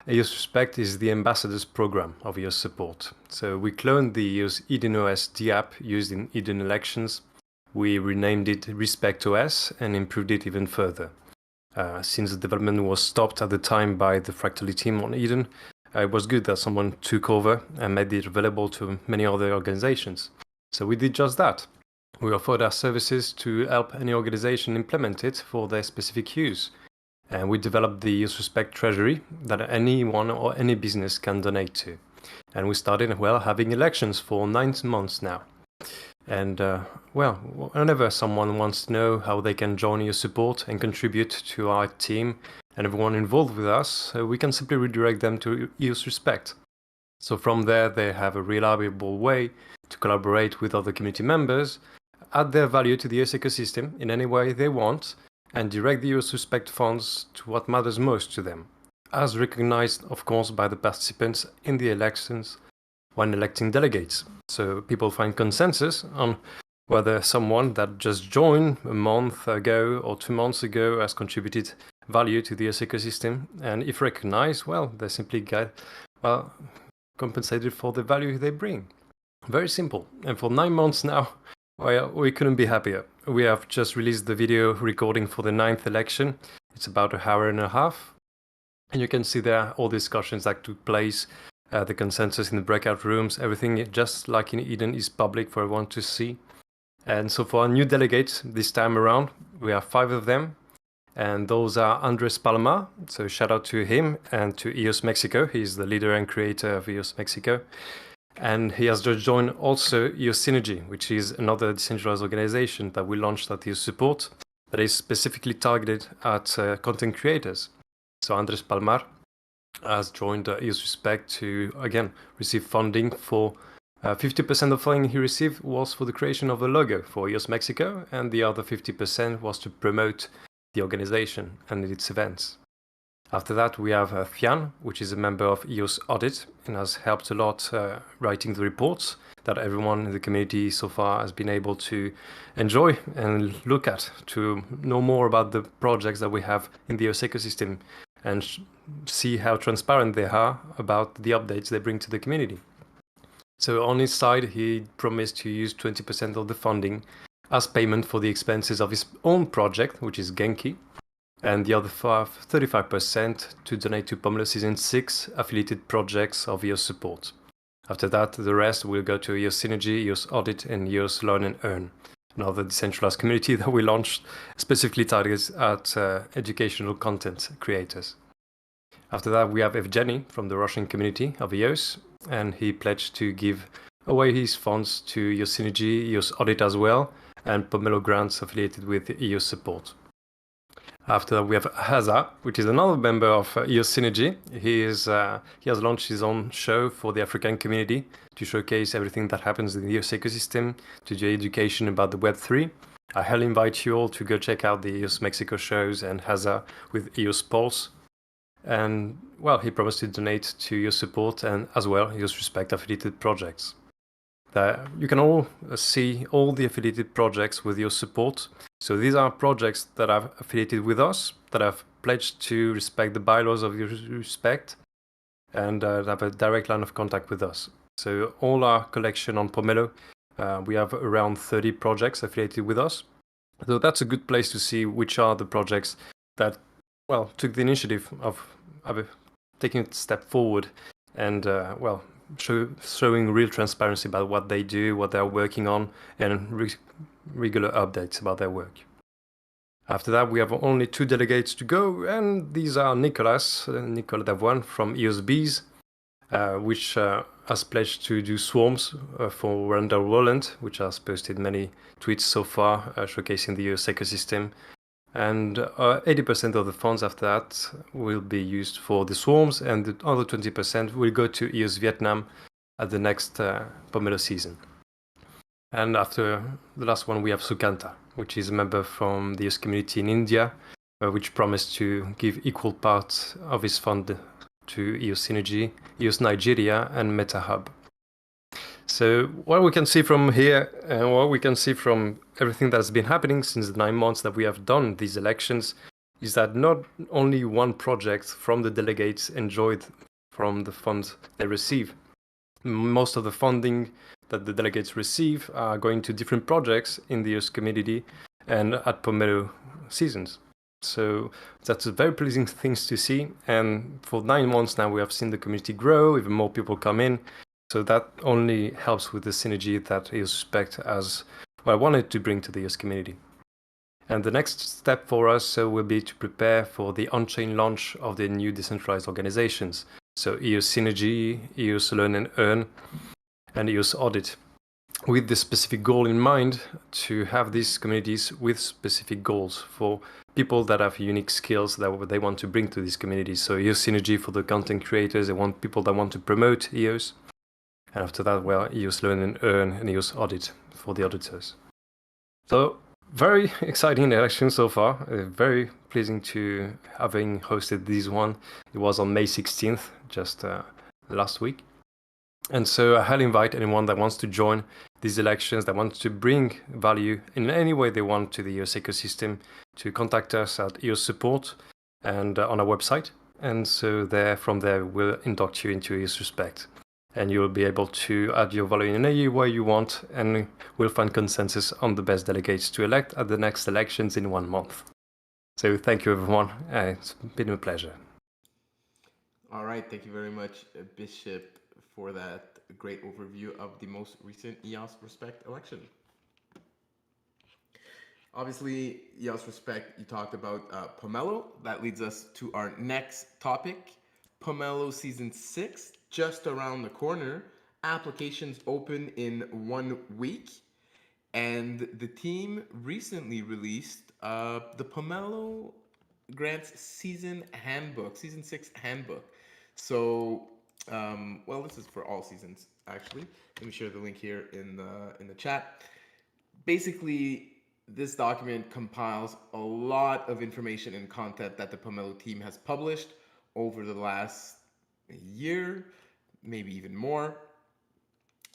EOS Respect is the ambassadors program of EOS support. So we cloned the EOS Eden OS D app used in Eden elections. We renamed it Respect OS and improved it even further. Since the development was stopped at the time by the Fractally team on Eden, it was good that someone took over and made it available to many other organizations. So we did just that. We offered our services to help any organization implement it for their specific use. And we developed the EOS Respect Treasury that anyone or any business can donate to. And we started, having elections for 9 months now. And, whenever someone wants to know how they can join EOS support and contribute to our team and everyone involved with us, we can simply redirect them to EOS Respect. So from there, they have a reliable way to collaborate with other community members, add their value to the EOS ecosystem in any way they want, and direct the EOS Respect funds to what matters most to them, as recognized, of course, by the participants in the elections when electing delegates. So people find consensus on whether someone that just joined a month ago or 2 months ago has contributed value to the EOS ecosystem, and if recognized, they simply get compensated for the value they bring. Very simple. And for 9 months now, we couldn't be happier. We have just released the video recording for the 9th election. It's about an hour and a half. And you can see there all the discussions that took place, the consensus in the breakout rooms, everything just like in Eden is public for everyone to see. And so for our new delegates this time around, we have 5 of them. And those are Andres Palma, so shout out to him, and to EOS Mexico. He's the leader and creator of EOS Mexico. And he has just joined also EOS Synergy, which is another decentralized organization that we launched at EOS Support that is specifically targeted at content creators. So Andres Palmar has joined EOS Respect to, again, receive funding for 50% of funding he received was for the creation of a logo for EOS Mexico, and the other 50% was to promote the organization and its events. After that, we have Thian, which is a member of EOS Audit and has helped a lot writing the reports that everyone in the community so far has been able to enjoy and look at to know more about the projects that we have in the EOS ecosystem and see how transparent they are about the updates they bring to the community. So on his side, he promised to use 20% of the funding as payment for the expenses of his own project, which is Genki, and the other 35% to donate to Pomelo Season 6 affiliated projects of EOS support. After that, the rest will go to EOS Synergy, EOS Audit, and EOS Learn and Earn, another decentralized community that we launched specifically targeted at educational content creators. After that, we have Evgeny from the Russian community of EOS, and he pledged to give away his funds to EOS Synergy, EOS Audit as well, and Pomelo grants affiliated with EOS support. After that, we have Haza, which is another member of EOS Synergy. He has launched his own show for the African community to showcase everything that happens in the EOS ecosystem, to do education about the Web3. I highly invite you all to go check out the EOS Mexico shows and Haza with EOS Pulse. And, he promised to donate to EOS support and as well EOS Respect affiliated projects. that you can all see all the affiliated projects with your support. So these are projects that are affiliated with us, that have pledged to respect the bylaws of your respect, and have a direct line of contact with us. So all our collection on Pomelo, we have around 30 projects affiliated with us. So that's a good place to see which are the projects that, well, took the initiative of taking a step forward and, well, showing real transparency about what they do, what they're working on, and regular updates about their work. After that, we have only 2 delegates to go, and these are Nicolas Davoine from EOS, which has pledged to do swarms for Randall Roland, which has posted many tweets so far showcasing the EOS ecosystem. And 80% of the funds after that will be used for the swarms, and the other 20% will go to EOS Vietnam at the next Pomelo season. And after the last one, we have Sukanta, which is a member from the EOS community in India, which promised to give equal parts of his fund to EOS Synergy, EOS Nigeria, and MetaHub. So what we can see from here, and what we can see from everything that's been happening since the 9 months that we have done these elections, is that not only one project from the delegates enjoyed from the funds they receive. Most of the funding that the delegates receive are going to different projects in the EOS community and at Pomelo seasons. So that's a very pleasing thing to see. And for 9 months now, we have seen the community grow, even more people come in. So that only helps with the synergy that EOS Respect has wanted to bring to the EOS community. And the next step for us will be to prepare for the on-chain launch of the new decentralized organizations. So EOS Synergy, EOS Learn and Earn, and EOS Audit, with the specific goal in mind to have these communities with specific goals for people that have unique skills that they want to bring to these communities. So EOS Synergy for the content creators, they want people that want to promote EOS. And after that, EOS Learn and Earn and EOS Audit for the auditors. So very exciting election so far. Very pleasing to having hosted this one. It was on May 16th, just last week. And so I highly invite anyone that wants to join these elections, that wants to bring value in any way they want to the EOS ecosystem, to contact us at EOS Support and on our website. And so from there, we'll induct you into EOS Respect. And you'll be able to add your value in any way you want, and we'll find consensus on the best delegates to elect at the next elections in 1 month. So thank you, everyone. It's been a pleasure. All right, thank you very much, Bishop, for that great overview of the most recent EOS Respect election. Obviously, EOS Respect, you talked about Pomelo. That leads us to our next topic. Pomelo Season 6, just around the corner. Applications open in 1 week. And the team recently released the Pomelo Grants Season Handbook, Season 6 Handbook. So, this is for all seasons, actually. Let me share the link here in the chat. Basically, this document compiles a lot of information and content that the Pomelo team has published over the last year, maybe even more.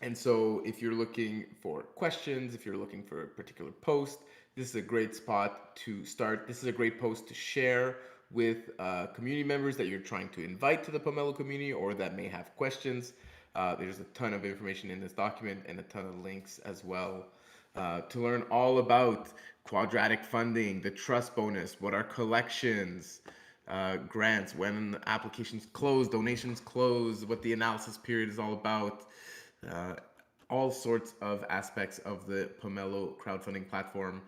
And so if you're looking for questions, if you're looking for a particular post, this is a great spot to start. This is a great post to share with community members that you're trying to invite to the Pomelo community or that may have questions. There's a ton of information in this document and a ton of links as well to learn all about quadratic funding, the trust bonus, what are collections, grants, when applications close, donations close, what the analysis period is all about, all sorts of aspects of the Pomelo crowdfunding platform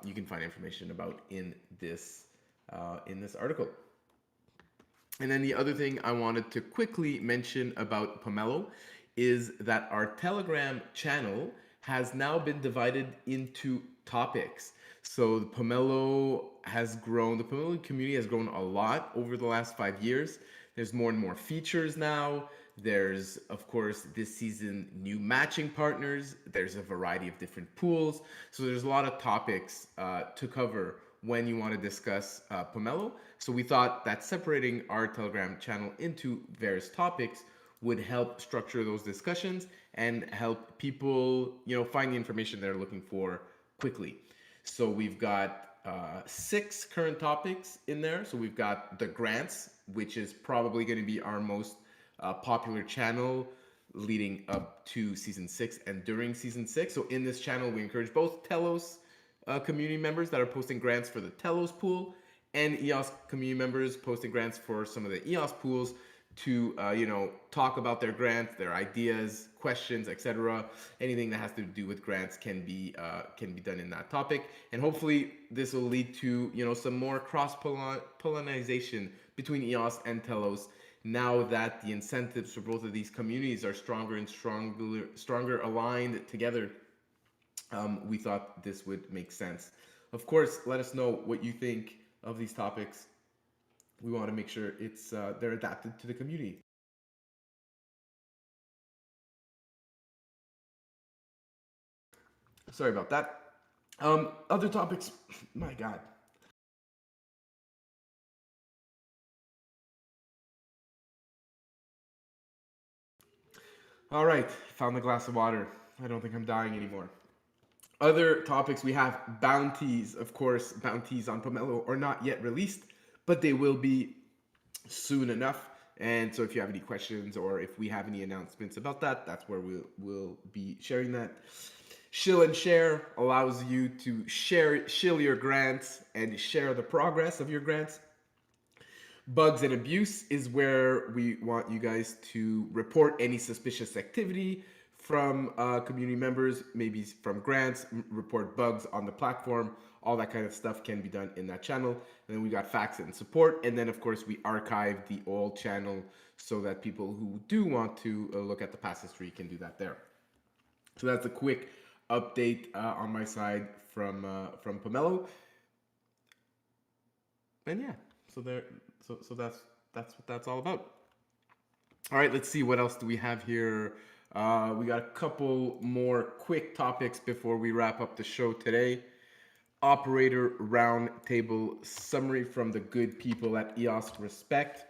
you can find information about in this article. And then the other thing I wanted to quickly mention about Pomelo is that our Telegram channel has now been divided into topics. So the Pomelo community has grown a lot over the last 5 years. There's more and more features now. There's, of course, this season, new matching partners. There's a variety of different pools. So there's a lot of topics to cover when you want to discuss Pomelo. So we thought that separating our Telegram channel into various topics would help structure those discussions and help people, find the information they're looking for quickly. So we've got 6 current topics in there. So we've got the grants, which is probably going to be our most popular channel leading up to season 6 and during season 6. So in this channel, we encourage both Telos community members that are posting grants for the Telos pool and EOS community members posting grants for some of the EOS pools to talk about their grants, their ideas, questions, etc. Anything that has to do with grants can be done in that topic, and hopefully this will lead to some more cross pollination between EOS and Telos. Now that the incentives for both of these communities are stronger and stronger aligned together, we thought this would make sense. Of course, let us know what you think of these topics. We want to make sure they're adapted to the community. Sorry about that. Other topics, my God. All right, found the glass of water. I don't think I'm dying anymore. Other topics, we have bounties. Of course, bounties on Pomelo are not yet released, but they will be soon enough. And so if you have any questions or if we have any announcements about that, that's where we'll be sharing that. Shill and share allows you to shill your grants and share the progress of your grants. Bugs and abuse is where we want you guys to report any suspicious activity from community members, maybe from grants, report bugs on the platform. All that kind of stuff can be done in that channel. And then we got facts and support. And then, of course, we archive the old channel so that people who do want to look at the past history can do that there. So that's a quick update on my side from Pomelo. And yeah, so that's what that's all about. All right, let's see what else do we have here. We got a couple more quick topics before we wrap up the show today. Operator Roundtable summary from the good people at EOS Respect.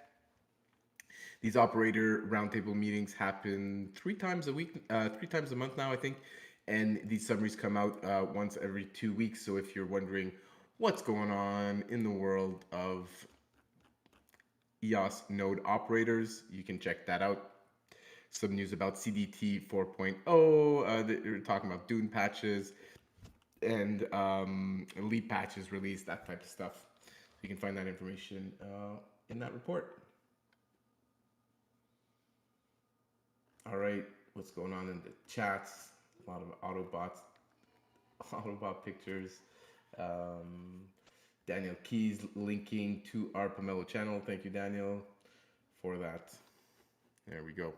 These operator roundtable meetings happen 3 times a week, 3 times a month now, I think. And these summaries come out once every 2 weeks. So if you're wondering what's going on in the world of EOS node operators, you can check that out. Some news about CDT 4.0. They're talking about Dune patches and elite patches released, that type of stuff. You can find that information in that report. All right, what's going on in the chats? A lot of Autobot pictures. Daniel Keys linking to our Pomelo channel. Thank you, Daniel, for that. There we go.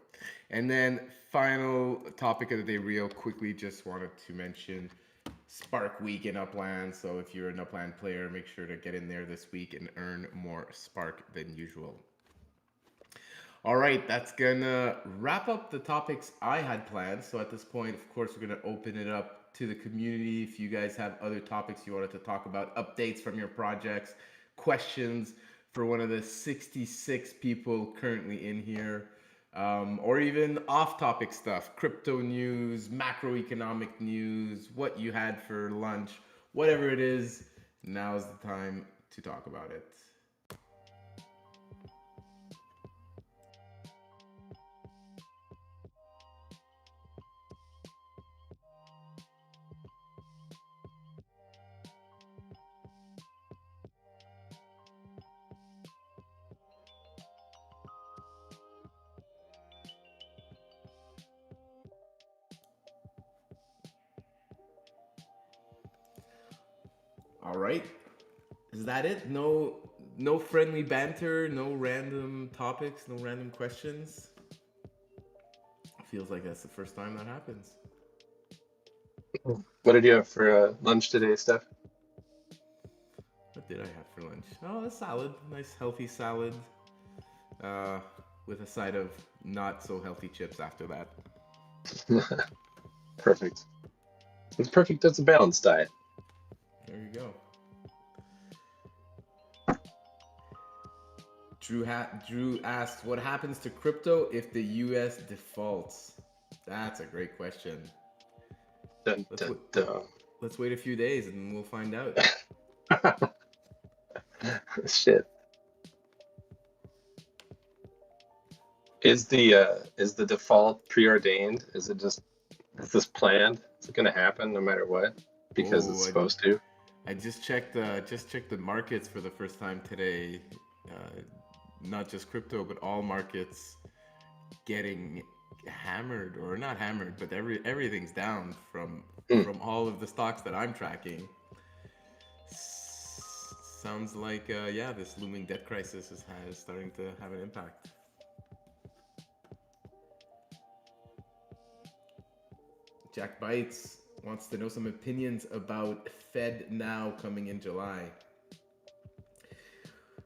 And then final topic of the day, real quickly, just wanted to mention Spark Week in Upland. So if you're an Upland player, make sure to get in there this week and earn more Spark than usual. All right, that's gonna wrap up the topics I had planned. So at this point, of course, we're gonna open it up to the community. If you guys have other topics you wanted to talk about, updates from your projects, questions for one of the 66 people currently in here, or even off-topic stuff, crypto news, macroeconomic news, what you had for lunch, whatever it is, now's the time to talk about it. All right, is that it? No friendly banter, no random topics, no random questions. Feels like that's the first time that happens. What did you have for lunch today, Steph? What did I have for lunch? Oh, a salad, nice healthy salad, with a side of not so healthy chips after that. Perfect. It's perfect. That's a balanced diet. There you go. Drew asks, what happens to crypto if the U.S. defaults? That's a great question. Dun, dun, dun. Let's wait a few days and we'll find out. Shit. Is the default preordained? Is this planned? Is it going to happen no matter what? Because it's supposed to. I just checked the markets for the first time today. Not just crypto, but all markets getting hammered, or not hammered, but everything's down from all of the stocks that I'm tracking. Sounds like this looming debt crisis is starting to have an impact. Jack Bites wants to know some opinions about Fed Now coming in July.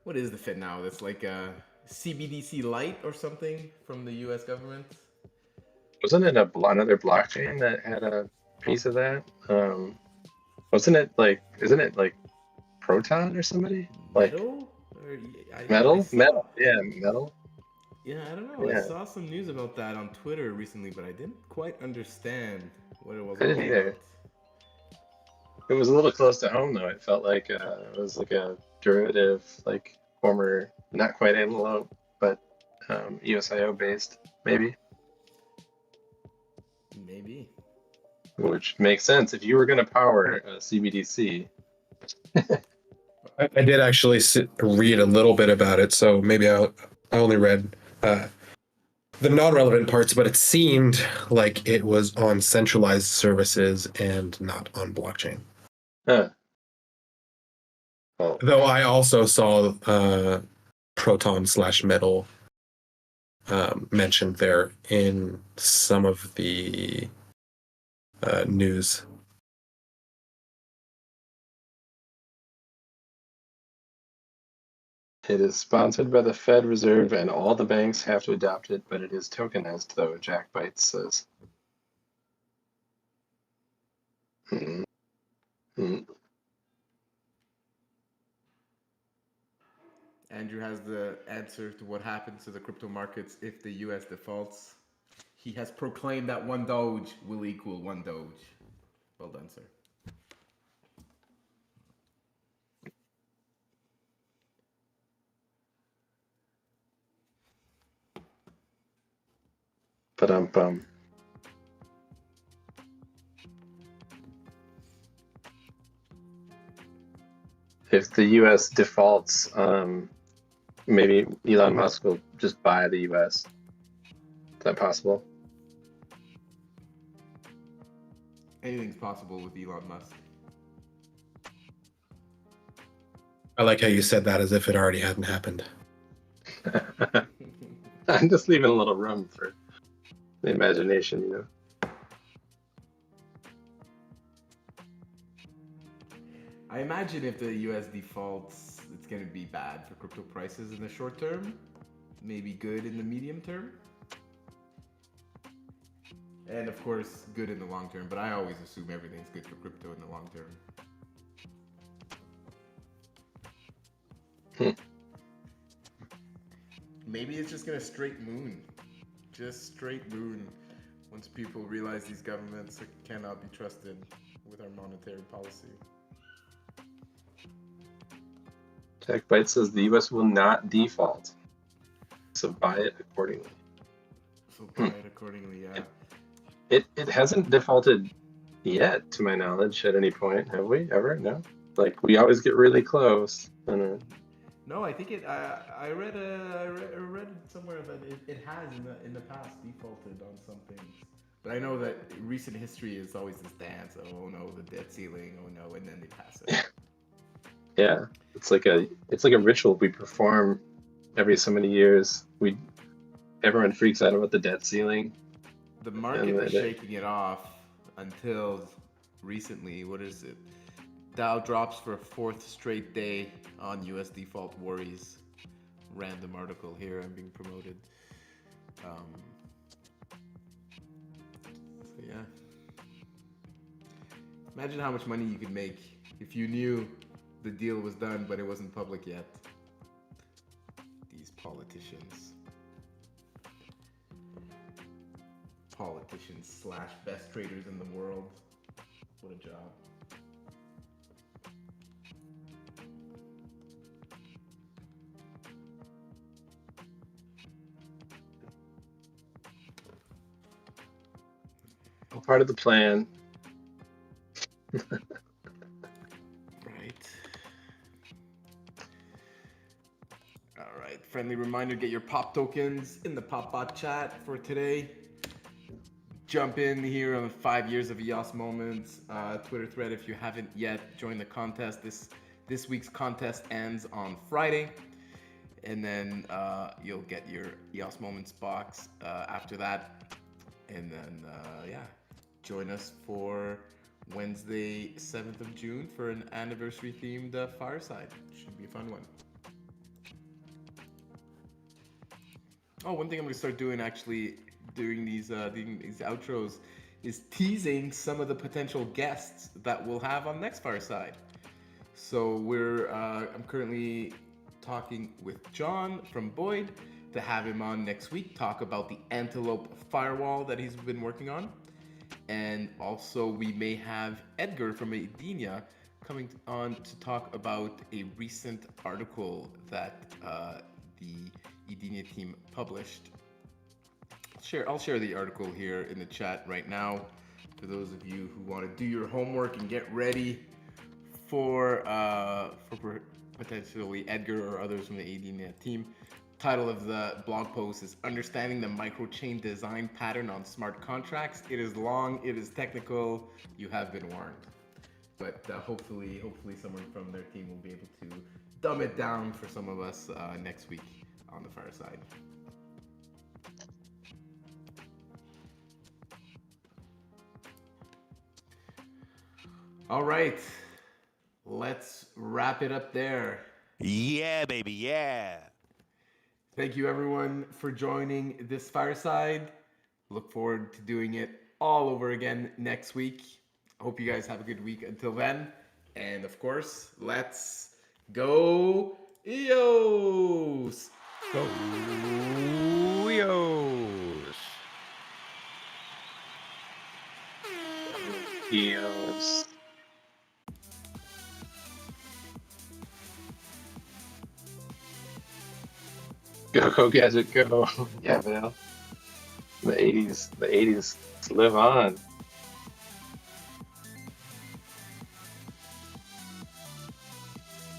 What is the Fed Now? That's like a CBDC light or something from the U.S. government? Wasn't it another blockchain that had a piece of that? Isn't it like Proton or somebody? Metal? Metal? Yeah, Metal. Yeah, I don't know. Yeah. I saw some news about that on Twitter recently, but I didn't quite understand what it was. I didn't either. It was a little close to home though. It felt like it was like a derivative, like former, not quite Antelope, but EOSIO based, maybe. Maybe. Which makes sense if you were going to power a CBDC. I did actually read a little bit about it, so maybe I only read the non-relevant parts, but it seemed like it was on centralized services and not on blockchain. Huh. Oh. Though I also saw Proton/Metal mentioned there in some of the news. It is sponsored by the Fed Reserve and all the banks have to adopt it, but it is tokenized, though, Jack Bites says. Andrew has the answer to what happens to the crypto markets if the US defaults. He has proclaimed that one Doge will equal one Doge. Well done, sir. Ba-dum-bum. If the US defaults, maybe Elon Musk will just buy the US. Is that possible? Anything's possible with Elon Musk. I like how you said that as if it already hadn't happened. I'm just leaving a little room for the imagination, you know. I imagine if the US defaults, it's going to be bad for crypto prices in the short term, maybe good in the medium term, and of course good in the long term, but I always assume everything's good for crypto in the long term. Maybe it's just going to straight moon. Just straight moon. Once people realize these governments cannot be trusted with our monetary policy. Jack Byte says the US will not default. So buy it accordingly. So buy it accordingly, yeah. It hasn't defaulted yet, to my knowledge, at any point, have we ever? No? Like, we always get really close. No, I think I read somewhere that it has in the past defaulted on some things. But I know that recent history is always this dance. Oh no, the debt ceiling. Oh no, and then they pass it. Yeah, it's like a ritual we perform every so many years. Everyone freaks out about the debt ceiling. The market is shaking it off until recently. What is it? Dow drops for a fourth straight day on US default worries. Random article here. I'm being promoted. So yeah. Imagine how much money you could make if you knew the deal was done, but it wasn't public yet. These Politicians / best traders in the world. What a job. All part of the plan. Right. All right. Friendly reminder, get your pop tokens in the PopBot chat for today. Jump in here on 5 years of EOS Moments Twitter thread if you haven't yet joined the contest. This week's contest ends on Friday, and then you'll get your EOS Moments box after that. And then join us for Wednesday, 7th of June for an anniversary themed Fireside. Should be a fun one. Oh, one thing I'm gonna start doing actually during these outros is teasing some of the potential guests that we'll have on next Fireside. So I'm currently talking with John from Boyd to have him on next week, talk about the Antelope firewall that he's been working on. And also we may have Edgar from Edenia coming on to talk about a recent article that the Edenia team published. I'll share the article here in the chat right now for those of you who want to do your homework and get ready for potentially Edgar or others from the Edenia team. Title of the blog post is Understanding the Microchain Design Pattern on Smart Contracts. It is long, it is technical, you have been warned. But hopefully someone from their team will be able to dumb it down for some of us next week on the Fireside. All right, let's wrap it up there. Yeah, baby, yeah. Thank you everyone for joining this Fireside. Look forward to doing it all over again next week. Hope you guys have a good week until then. And of course, let's go EOS! Go EOS! EOS. Go Gadget, go. Yeah, man. The 80s live on.